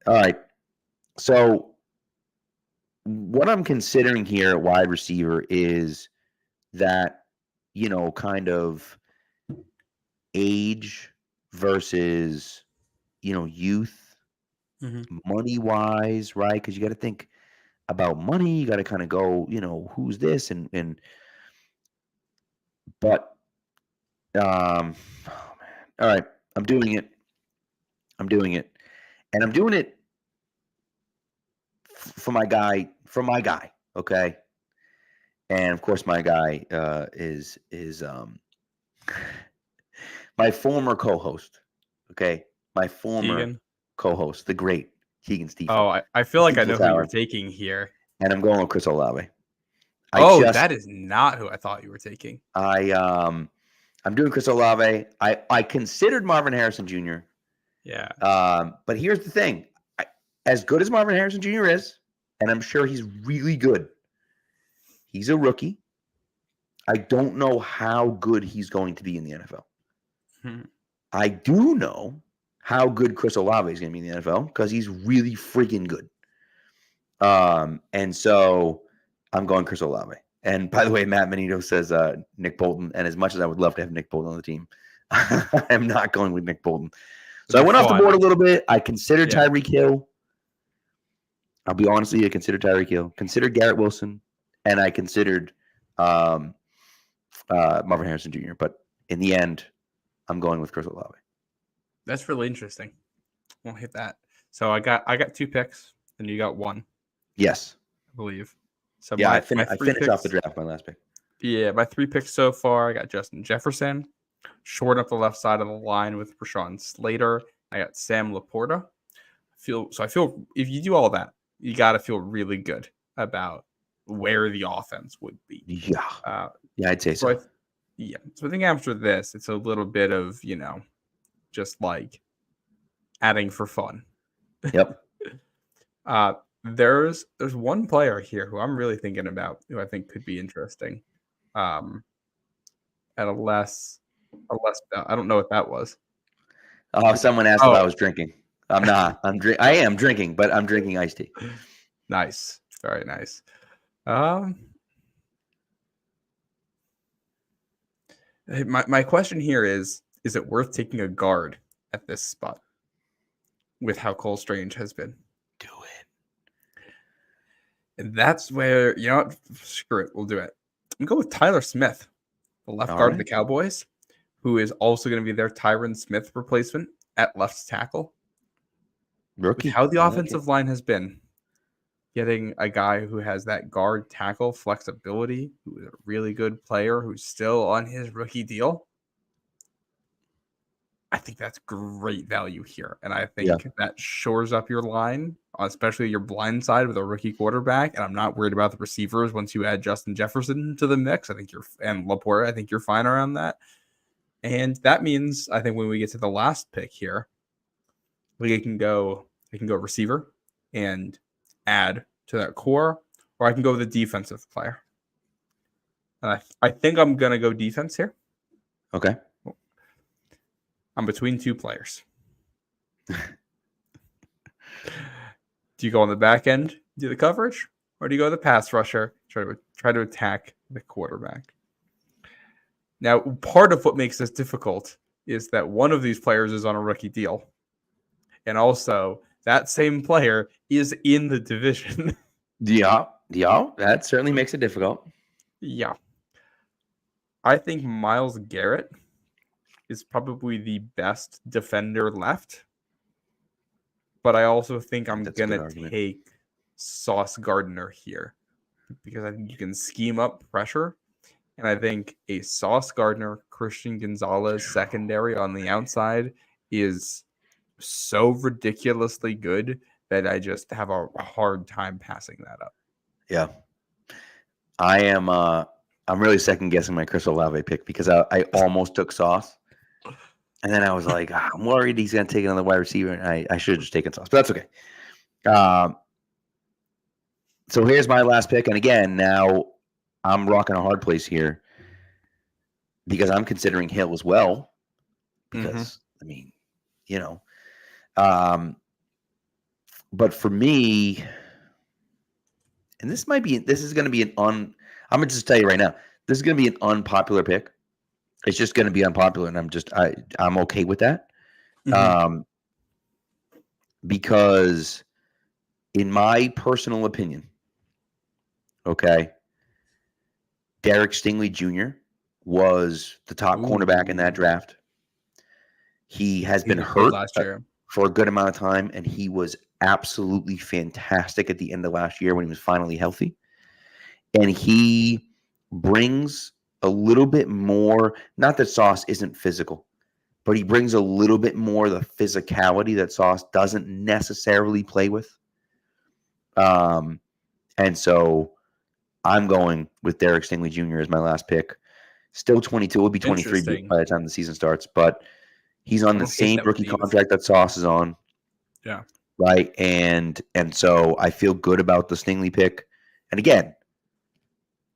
all right. So what I'm considering here at wide receiver is that, kind of age versus, youth, money wise, right? Because you got to think about money. You got to kind of go, who's this but oh man. All right, I'm doing it. And I'm doing it for my guy, okay? And of course my guy is my former co-host, okay? My former Keegan. co-host, the great Keegan Stephen. Oh, I feel like I know Stephen who you're Tower. taking here. And I'm going with Chris Olave. That is not who I thought you were taking. I'm doing Chris Olave. I considered Marvin Harrison Jr. Yeah. But here's the thing. As good as Marvin Harrison Jr. is, and I'm sure he's really good, he's a rookie. I don't know how good he's going to be in the NFL. I do know how good Chris Olave is going to be in the NFL because he's really freaking good. And so I'm going Chris Olave. And by the way, Matt Menino says Nick Bolton. And as much as I would love to have Nick Bolton on the team, I am not going with Nick Bolton. So I went off the board a little bit. I considered Tyreek Hill. I'll be honest with you, I considered Tyreek Hill, considered Garrett Wilson, and I considered Marvin Harrison Jr. But in the end, I'm going with Chris Olave. That's really interesting. Won't hit that. So I got 2 picks, and you got 1. Yes, I believe. So yeah, I finished off the draft, my last pick. Yeah, my 3 picks so far. I got Justin Jefferson, short up the left side of the line with Rashawn Slater. I got Sam Laporta. I feel if you do all that, you got to feel really good about where the offense would be. Yeah, I'd say so. So I think after this, it's a little bit of just like adding for fun. Yep. There's one player here who I'm really thinking about who I think could be interesting. At a less I don't know what that was. Someone asked if I was drinking. I'm not. I am drinking, but I'm drinking iced tea. Nice. Very nice. My question here is it worth taking a guard at this spot with how Cole Strange has been? Do it. And that's where, screw it. We'll do it. I'm going with Tyler Smith, the left guard of the Cowboys, who is also going to be their Tyron Smith replacement at left tackle. Rookie. With how the offensive line has been, getting a guy who has that guard tackle flexibility, who is a really good player, who's still on his rookie deal, I think that's great value here. And I think that shores up your line, especially your blind side with a rookie quarterback. And I'm not worried about the receivers once you add Justin Jefferson to the mix. And Laporta, I think you're fine around that. And that means, I think when we get to the last pick here, we can go receiver and add to that core, or I can go with a defensive player. And I think I'm going to go defense here. Okay. I'm between 2 players. Do you go on the back end, do the coverage, or do you go the pass rusher, try to attack the quarterback? Now, part of what makes this difficult is that one of these players is on a rookie deal. And also, that same player is in the division. Yeah, that certainly makes it difficult. Yeah. I think Myles Garrett is probably the best defender left. But I also think I'm going to take Sauce Gardner here because I think you can scheme up pressure. And I think a Sauce Gardner, Christian Gonzalez secondary on the outside is so ridiculously good that I just have a hard time passing that up. Yeah. I am I'm really second guessing my Chris Olave pick because I almost took Sauce. And then I was like, I'm worried he's going to take another wide receiver. And I should have just taken Sauce, but that's okay. So here's my last pick. And again, now I'm rocking a hard place here because I'm considering Hill as well. Because, I mean, you know. But for me, and this is going to be I'm going to just tell you right now, this is going to be an unpopular pick. It's just going to be unpopular, and I'm okay with that. Because in my personal opinion, okay, Derek Stingley Jr. was the top cornerback in that draft. He has been hurt last year for a good amount of time, and he was absolutely fantastic at the end of last year when he was finally healthy. And he brings a little bit more, not that Sauce isn't physical, but he brings a little bit more of the physicality that Sauce doesn't necessarily play with. And so I'm going with Derek Stingley Jr. as my last pick. Still 22. Will be 23 by the time the season starts, but he's on the same rookie contract that Sauce is on. Yeah. Right. And so I feel good about the Stingley pick. And again,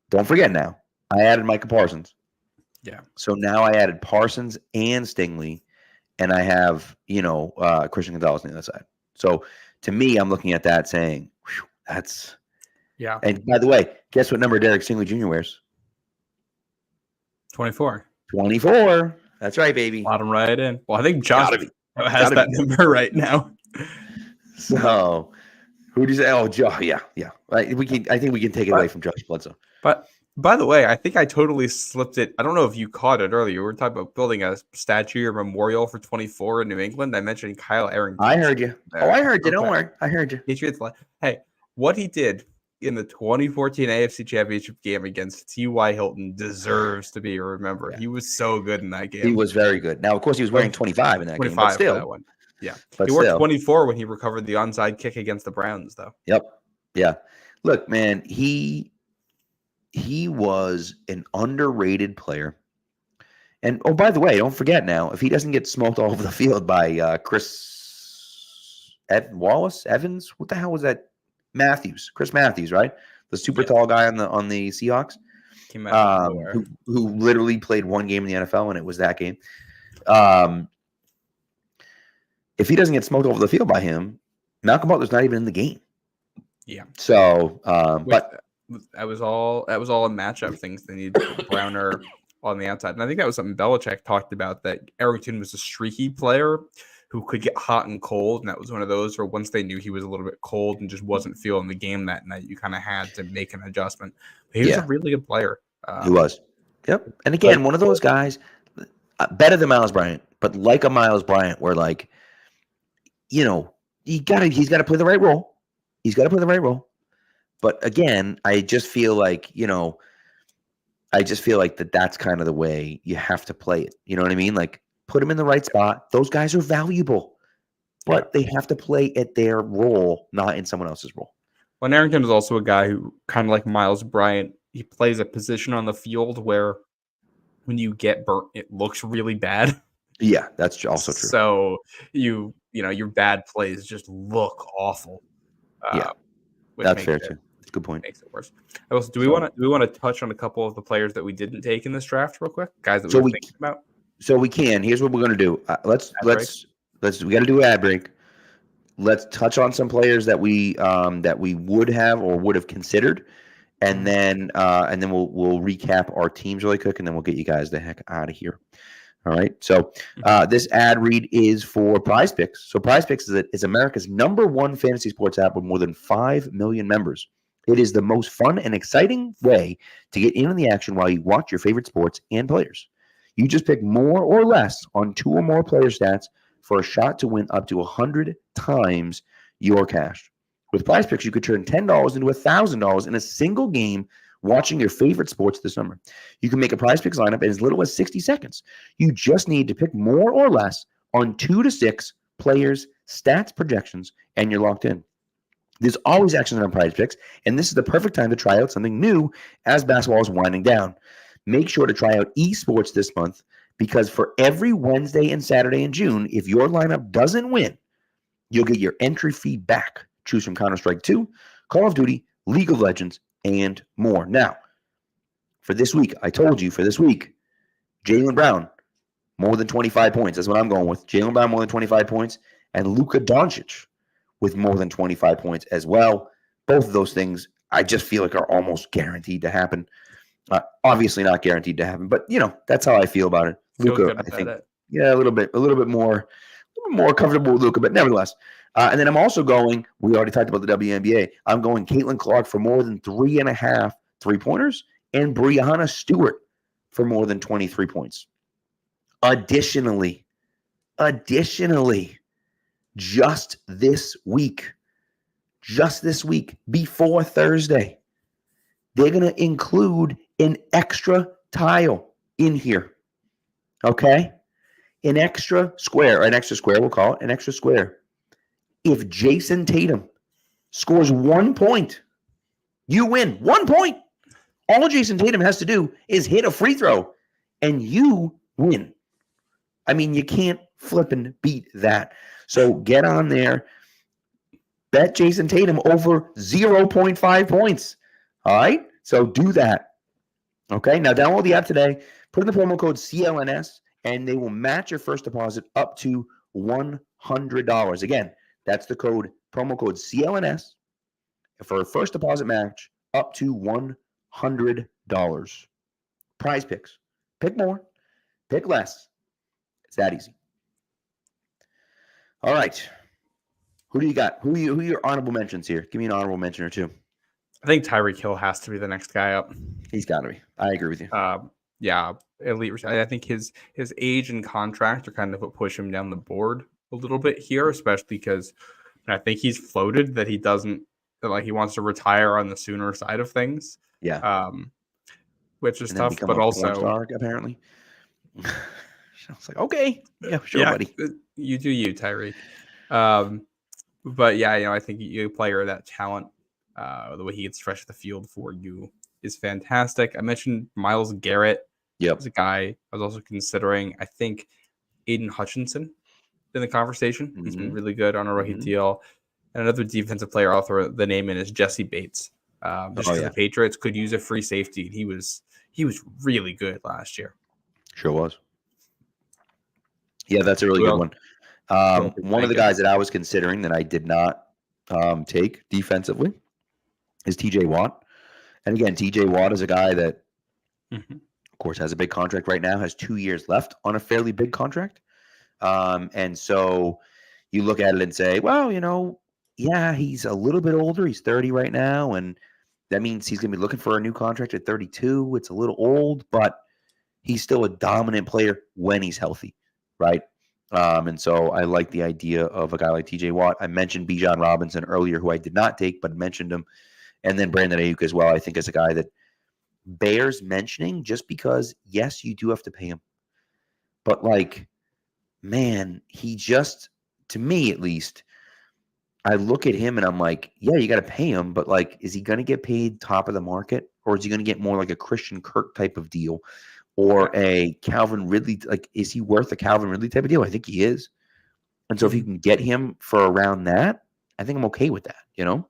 don't forget now, I added Micah Parsons. Yeah. So now I added Parsons and Stingley, and I have, Christian Gonzalez on the other side. So to me, I'm looking at that saying, that's. Yeah. And by the way, guess what number Derek Stingley Jr. wears? 24. 24. That's right, baby. Bottom right in. Well, I think Josh has that number right now. So who do you say? Oh, Joe. Yeah. Right. I think we can take it away from Josh Bledsoe. But by the way, I think I totally slipped it. I don't know if you caught it earlier. We were talking about building a statue or memorial for 24 in New England. I mentioned Kyle Arrington. I heard you. I heard you. Don't worry. I heard you. Patriots. Hey, what he did in the 2014 AFC Championship game against T.Y. Hilton deserves to be remembered. Yeah. He was so good in that game. He was very good. Now, of course, he was wearing 25 in that game, but still. That one. Yeah. He wore 24 when he recovered the onside kick against the Browns, though. Yep. Yeah. Look, man, he was an underrated player. And, oh, by the way, don't forget now, if he doesn't get smoked all over the field by Chris Evans, what the hell was that? Chris Matthews, right? The super tall guy on the Seahawks, who literally played one game in the NFL, and it was that game. If he doesn't get smoked over the field by him, Malcolm Butler's not even in the game. Yeah. So, but that was all in matchup things. They need Browner on the outside, and I think that was something Belichick talked about. That Arrington was a streaky player who could get hot and cold, and that was one of those where once they knew he was a little bit cold and just wasn't feeling the game that night, you kind of had to make an adjustment. But he was a really good player. He was. Yep. And again, one of those guys, better than Miles Bryant, but like a Miles Bryant, where like, he's got to play the right role. He's got to play the right role. But again, I just feel like, that's kind of the way you have to play it. You know what I mean? Like, put them in the right spot. Those guys are valuable, but they have to play at their role, not in someone else's role. Well, Arrington is also a guy who, kind of like Miles Bryant, he plays a position on the field where when you get burnt, it looks really bad. Yeah, that's also true. So your bad plays just look awful. That's fair too. Good point. Makes it worse. Also, do we want to touch on a couple of the players that we didn't take in this draft real quick, guys that we were thinking about? So we can. Here's what we're going to do. Let's we got to do an ad break. Let's touch on some players that we would have or would have considered, and then we'll recap our teams really quick, and then we'll get you guys the heck out of here. All right. So this ad read is for Prize Picks. So Prize Picks is America's #1 fantasy sports app with more than 5 million members. It is the most fun and exciting way to get in on the action while you watch your favorite sports and players. You just pick more or less on 2 or more player stats for a shot to win up to 100 times your cash. With Prize Picks, you could turn $10 into $1,000 in a single game watching your favorite sports this summer. You can make a Prize Picks lineup in as little as 60 seconds. You just need to pick more or less on 2 to 6 players, stats, projections, and you're locked in. There's always action on Prize Picks, and this is the perfect time to try out something new as basketball is winding down. Make sure to try out esports this month because for every Wednesday and Saturday in June, if your lineup doesn't win, you'll get your entry fee back. Choose from Counter-Strike 2, Call of Duty, League of Legends, and more. Now, for this week, I told you for this week, Jaylen Brown, more than 25 points. That's what I'm going with. Jaylen Brown, more than 25 points, and Luka Doncic with more than 25 points as well. Both of those things, I just feel like are almost guaranteed to happen. Obviously not guaranteed to happen, but that's how I feel about it. Luka, I think, a little bit more comfortable with Luka, but nevertheless. And then I'm also going. We already talked about the WNBA. I'm going Caitlin Clark for more than 3.5 3-pointers, and Breanna Stewart for more than 23 points. Additionally, just this week, before Thursday, they're going to include an extra tile in here. Okay? An extra square, we'll call it, an extra square. If Jason Tatum scores 1 point, you win. 1 point. All Jason Tatum has to do is hit a free throw, and you win. I mean, you can't flipping beat that. So get on there. Bet Jason Tatum over 0.5 points. All right? So do that. Okay? Now download the app today. Put in the promo code CLNS, and they will match your first deposit up to $100. Again, that's the promo code CLNS for a first deposit match up to $100. Prize Picks. Pick more. Pick less. It's that easy. All right. Who do you got? Who are your honorable mentions here? Give me an honorable mention or two. I think Tyreek Hill has to be the next guy up. He's got to be. I agree with you. Yeah, elite. I think his age and contract are kind of what push him down the board a little bit here, especially because I think he's floated that he wants to retire on the sooner side of things. Yeah. Which is tough, but also star, apparently. I was like, okay, yeah, sure, buddy. You do you, Tyreek. But yeah, I think you player that talent, the way he gets stretched the field for you is fantastic. I mentioned Myles Garrett. Yep. As a guy I was also considering. I think Aiden Hutchinson in the conversation. Mm-hmm. He's been really good on a rookie deal. And another defensive player I'll throw the name in is Jesse Bates. The Patriots could use a free safety. He was really good last year. Sure was. Yeah, that's a really good one. One of the guys that I was considering that I did not take defensively is TJ Watt. And again, TJ Watt is a guy that, of course, has a big contract right now, has 2 years left on a fairly big contract. And so you look at it and say, well, he's a little bit older. He's 30 right now. And that means he's going to be looking for a new contract at 32. It's a little old, but he's still a dominant player when he's healthy, right? And so I like the idea of a guy like TJ Watt. I mentioned Bijan Robinson earlier, who I did not take, but mentioned him. And then Brandon Ayuk as well, I think, is a guy that bears mentioning just because, yes, you do have to pay him. But, man, he just, to me at least, I look at him and I'm like, yeah, you got to pay him. But, is he going to get paid top of the market? Or is he going to get more like a Christian Kirk type of deal? Or a Calvin Ridley, is he worth a Calvin Ridley type of deal? I think he is. And so if you can get him for around that, I think I'm okay with that, And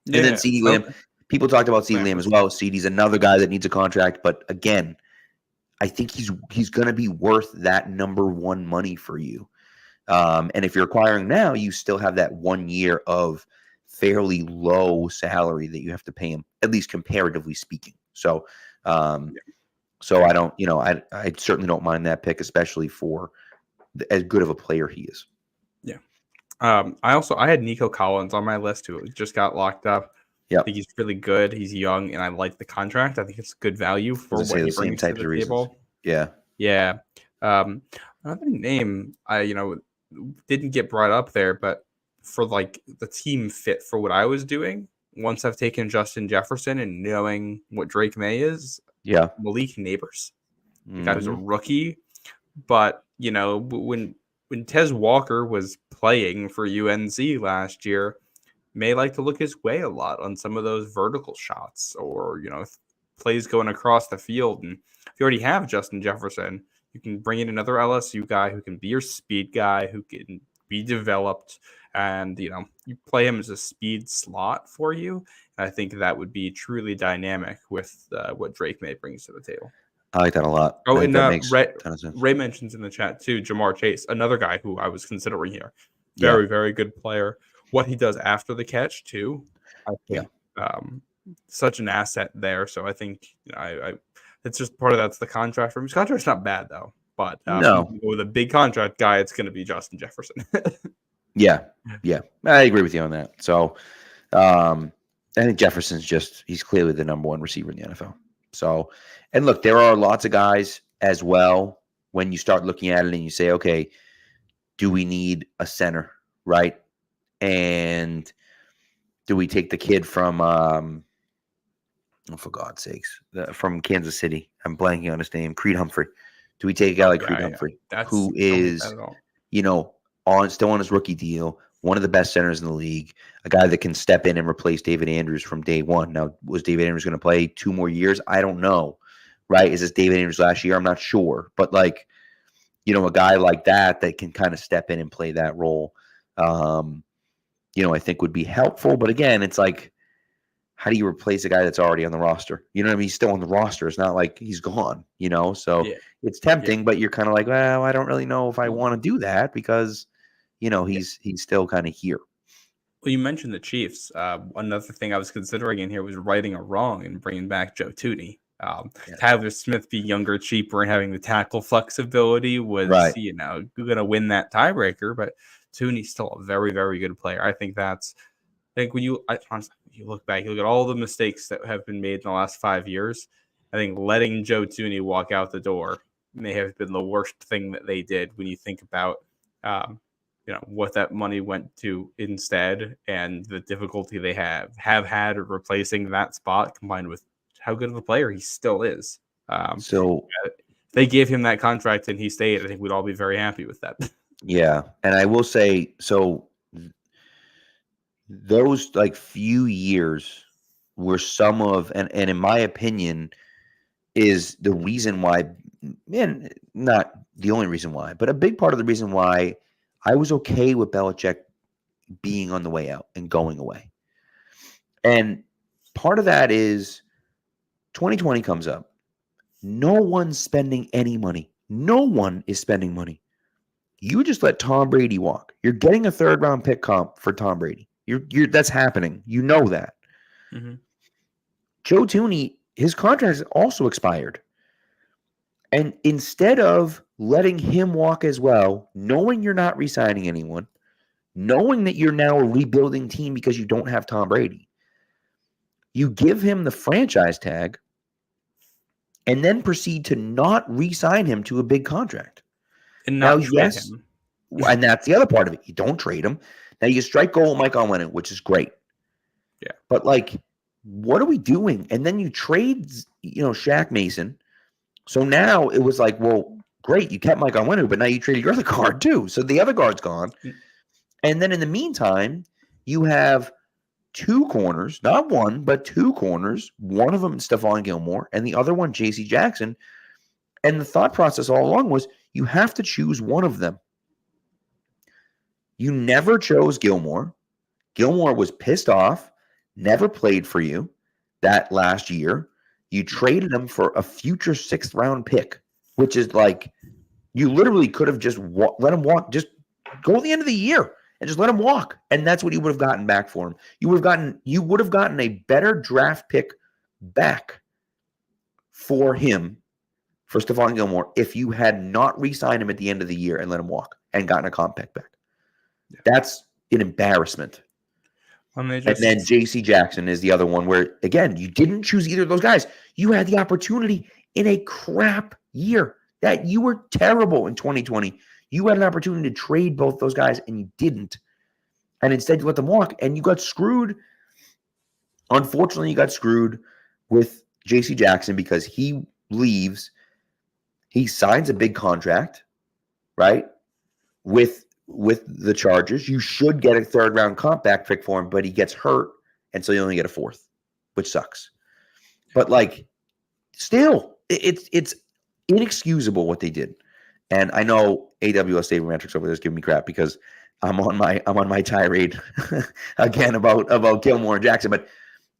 then CeeDee Lamb, people talked about CeeDee Lamb as well. CeeDee's another guy that needs a contract. But again, I think he's going to be worth that number one money for you. And if you're acquiring now, you still have that 1 year of fairly low salary that you have to pay him, at least comparatively speaking. So, So I don't, I certainly don't mind that pick, especially for as good of a player he is. Yeah. I had Nico Collins on my list who just got locked up. Yeah. I think he's really good. He's young, and I like the contract. I think it's good value for what he brings to the table. Yeah. Yeah. Another name I didn't get brought up there, but for the team fit for what I was doing, once I've taken Justin Jefferson and knowing what Drake May is. Yeah, Malik Neighbors. The guy was a rookie, but when Tez Walker was playing for UNC last year, may like to look his way a lot on some of those vertical shots or, plays going across the field. And if you already have Justin Jefferson, you can bring in another LSU guy who can be your speed guy, who can be developed, and, you play him as a speed slot for you. And I think that would be truly dynamic with what Drake May brings to the table. I like that a lot. Oh, I think and that makes a ton of sense. Ray mentions in the chat too, Jamar Chase, another guy who I was considering here. Very, very good player. What he does after the catch too, I think, such an asset there. So I think it's just part of that's the contract for him. His contract's not bad though, but no, with a big contract guy, it's going to be Justin Jefferson. yeah, I agree with you on that. So I think Jefferson's he's clearly the number one receiver in the NFL. So, and look, there are lots of guys as well when you start looking at it and you say, okay, do we need a center, right? And do we take the kid from, for God's sakes, from Kansas City? I'm blanking on his name, Creed Humphrey. Do we take a guy like Creed Humphrey, who is, still on his rookie deal, one of the best centers in the league, a guy that can step in and replace David Andrews from day one. Now, was David Andrews going to play 2 more years? I don't know, right? Is this David Andrews last year? I'm not sure. But, a guy like that can kind of step in and play that role, I think would be helpful. But, again, it's like, how do you replace a guy that's already on the roster? You know what I mean? He's still on the roster. It's not like he's gone, So it's tempting, but you're kind of like, well, I don't really know if I want to do that because – he's still kind of here. Well, you mentioned the Chiefs. Another thing I was considering in here was righting a wrong and bringing back Joe Thuney. Tyler Smith be younger, cheaper, and having the tackle flexibility was, going to win that tiebreaker. But Thuney's still a very, very good player. I think when you look back, you look at all the mistakes that have been made in the last 5 years. I think letting Joe Thuney walk out the door may have been the worst thing that they did when you think about what that money went to instead and the difficulty they have had replacing that spot combined with how good of a player he still is. So they gave him that contract and he stayed. I think we'd all be very happy with that. Yeah. And I will say, so those few years were some of, and in my opinion, is the reason why, and not the only reason why, but a big part of the reason why I was okay with Belichick being on the way out and going away. And part of that is 2020 comes up. No one's spending any money. No one is spending money. You just let Tom Brady walk. You're getting a 3rd-round pick comp for Tom Brady. That's happening. You know that. Mm-hmm. Joe Thuney, his contract has also expired. And instead of letting him walk as well, knowing you're not re-signing anyone, knowing that you're now a rebuilding team because you don't have Tom Brady, you give him the franchise tag and then proceed to not re-sign him to a big contract. And not trade him. And that's the other part of it. You don't trade him. Now you strike gold with Mike Onwenu, which is great. Yeah. But what are we doing? And then you trade, Shaq Mason. So now it was like, well, great, you kept Mike Onwenu, but now you traded your other guard too. So the other guard's gone. And then in the meantime, you have 2 corners, not one, but 2 corners. One of them, Stephon Gilmore, and the other one, J.C. Jackson. And the thought process all along was you have to choose one of them. You never chose Gilmore. Gilmore was pissed off, never played for you that last year. You traded him for a future 6th-round pick, which is you literally could have just let him walk, just go to the end of the year and just let him walk. And that's what you would have gotten back for him. You would have gotten a better draft pick back for him, for Stephon Gilmore, if you had not re-signed him at the end of the year and let him walk and gotten a comp pick back. Yeah. That's an embarrassment. And then J.C. Jackson is the other one where, again, you didn't choose either of those guys. You had the opportunity in a crap year that you were terrible in 2020. You had an opportunity to trade both those guys, and you didn't. And instead, you let them walk, and you got screwed. Unfortunately, you got screwed with J.C. Jackson because he leaves. He signs a big contract, right, with with the Chargers. You should get a 3rd-round compact pick for him, but he gets hurt, and so you only get a 4th, which sucks. But like, still, it's inexcusable what they did. And I know AWS Sabermetrics over there is giving me crap because I'm on my tirade again about Gilmore and Jackson. But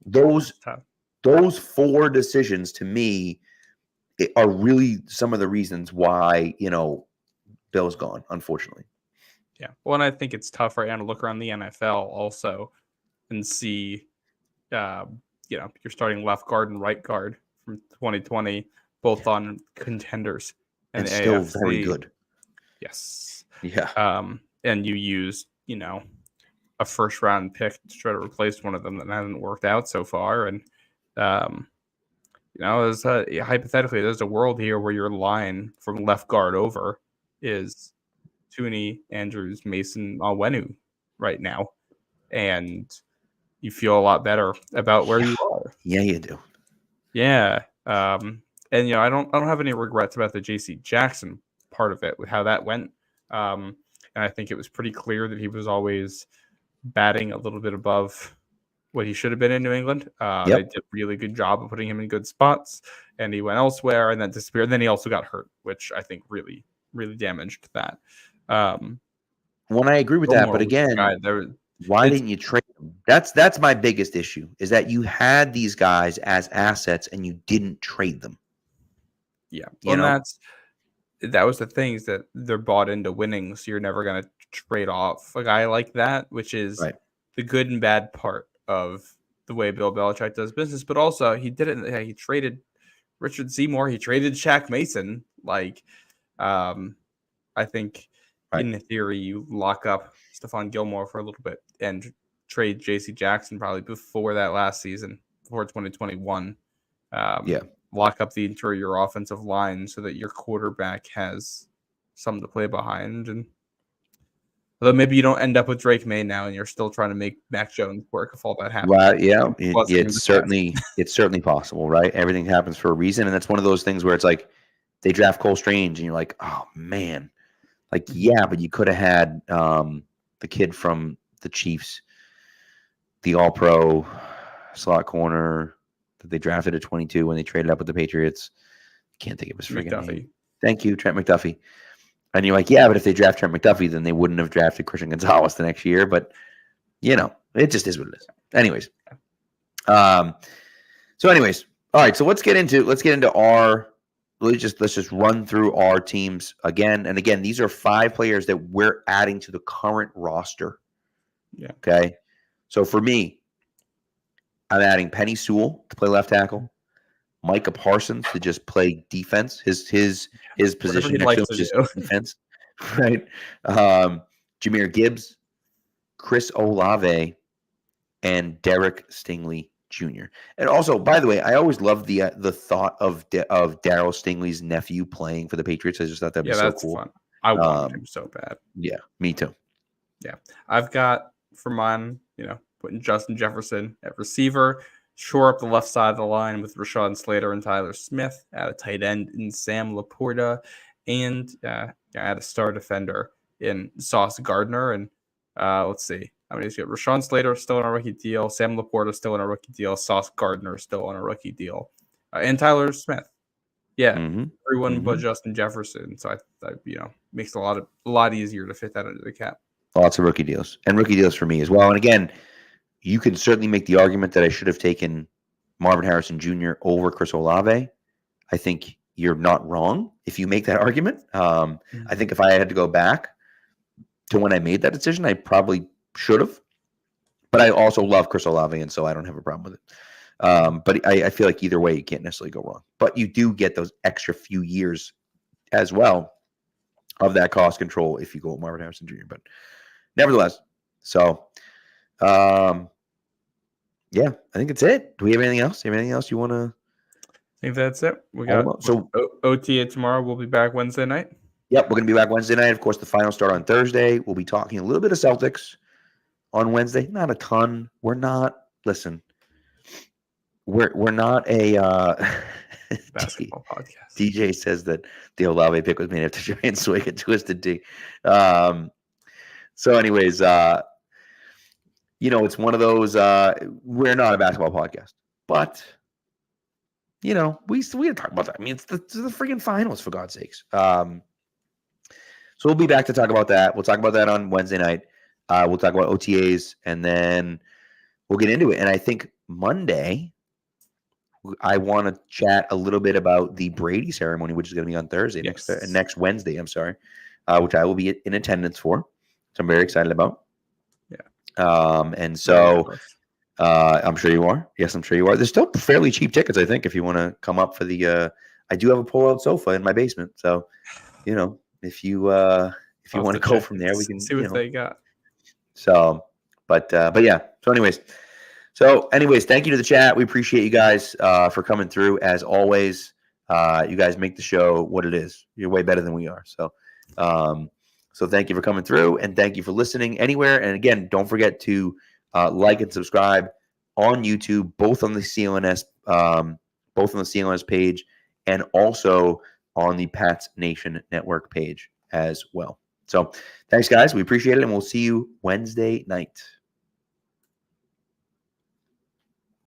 those 4 decisions to me are really some of the reasons why Bill's gone, unfortunately. Yeah. Well, and I think it's tough right now to look around the NFL also and see, you're starting left guard and right guard from 2020, both on contenders and the still AFC. Very good. Yes. Yeah. And you use, a 1st-round pick to try to replace one of them that hasn't worked out so far. And, hypothetically, there's a world here where your line from left guard over is Tooney, Andrews, Mason, Onwenu right now. And you feel a lot better about where you are. Yeah, you do. Yeah. And I don't have any regrets about the JC Jackson part of it with how that went. And I think it was pretty clear that he was always batting a little bit above what he should have been in New England. They did a really good job of putting him in good spots, and he went elsewhere and then disappeared. And then he also got hurt, which I think really, really damaged that. When I agree with that, but again, why didn't you trade them? That's my biggest issue, is that you had these guys as assets and you didn't trade them. Yeah. And that was the thing, is that they're bought into winning, so you're never going to trade off a guy like that, which is the good and bad part of the way Bill Belichick does business. But also, he did it. He traded Richard Seymour. He traded Shaq Mason. I think in theory, you lock up Stephon Gilmore for a little bit and trade J.C. Jackson probably before that last season, before 2021. Lock up the interior offensive line so that your quarterback has something to play behind. And although maybe you don't end up with Drake May now and you're still trying to make Mac Jones work if all that happens. Well, yeah, it's certainly possible, right? Everything happens for a reason. And that's one of those things where it's like they draft Cole Strange and you're like, oh, man. But you could have had the kid from the Chiefs, the all-pro slot corner that they drafted at 22 when they traded up with the Patriots. Can't think of his freaking name. Thank you, Trent McDuffie. And you're like, but if they draft Trent McDuffie, then they wouldn't have drafted Christian Gonzalez the next year. But, it just is what it is. Anyways. All right. So let's get into our let's just run through our teams again. And again, these are 5 players that we're adding to the current roster. Yeah. Okay. So for me, I'm adding Penny Sewell to play left tackle, Micah Parsons to just play defense. His position next to him is just defense, right? Jahmyr Gibbs, Chris Olave, and Derek Stingley Jr. And also, by the way, I always loved the thought of Darryl Stingley's nephew playing for the Patriots. I just thought that'd be so cool. Fun. I wanted him so bad. Yeah, me too. Yeah, I've got for mine, putting Justin Jefferson at receiver, shore up the left side of the line with Rashawn Slater and Tyler Smith, at a tight end in Sam Laporta, and at a star defender in Sauce Gardner. And let's see. I mean, he's got Rashawn Slater still on a rookie deal, Sam Laporta still on a rookie deal, Sauce Gardner still on a rookie deal, and Tyler Smith. Yeah, everyone but Justin Jefferson. So I makes it a lot easier to fit that under the cap. Lots of rookie deals, and rookie deals for me as well. And again, you can certainly make the argument that I should have taken Marvin Harrison Jr. over Chris Olave. I think you're not wrong if you make that argument. I think if I had to go back to when I made that decision, I probably should have. But I also love Chris Olave, and so I don't have a problem with it. But I feel like either way, you can't necessarily go wrong. But you do get those extra few years as well of that cost control if you go with Marvin Harrison Jr. But nevertheless, so I think that's it. Do we have anything else? Anything else you want to? I think that's it. We got OTA tomorrow. We'll be back Wednesday night. Yep, we're going to be back Wednesday night. Of course, the final start on Thursday. We'll be talking a little bit of Celtics on Wednesday. Not a ton. We're not. Listen, we're not a basketball podcast. DJ says that the Olave pick was made after giant swig and twisted tea. So anyways, it's one of those, we're not a basketball podcast, but we gotta talk about that. I mean, it's the freaking finals, for God's sakes. So we'll be back to talk about that. We'll talk about that on Wednesday night. We'll talk about OTAs, and then we'll get into it. And I think Monday, I want to chat a little bit about the Brady ceremony, which is going to be on Thursday, next Wednesday. I'm sorry, which I will be in attendance for. So I'm very excited about. Yeah. And so I'm sure you are. Yes, I'm sure you are. There's still fairly cheap tickets, I think, if you want to come up for the. I do have a pull-out sofa in my basement, so if you want to go from there, we can see what they got. So, but yeah. So, anyways, thank you to the chat. We appreciate you guys for coming through. As always, you guys make the show what it is. You're way better than we are. So, thank you for coming through, and thank you for listening anywhere. And again, don't forget to like and subscribe on YouTube, both on the CLNS page, and also on the Pats Nation Network page as well. So, thanks, guys. We appreciate it, and we'll see you Wednesday night.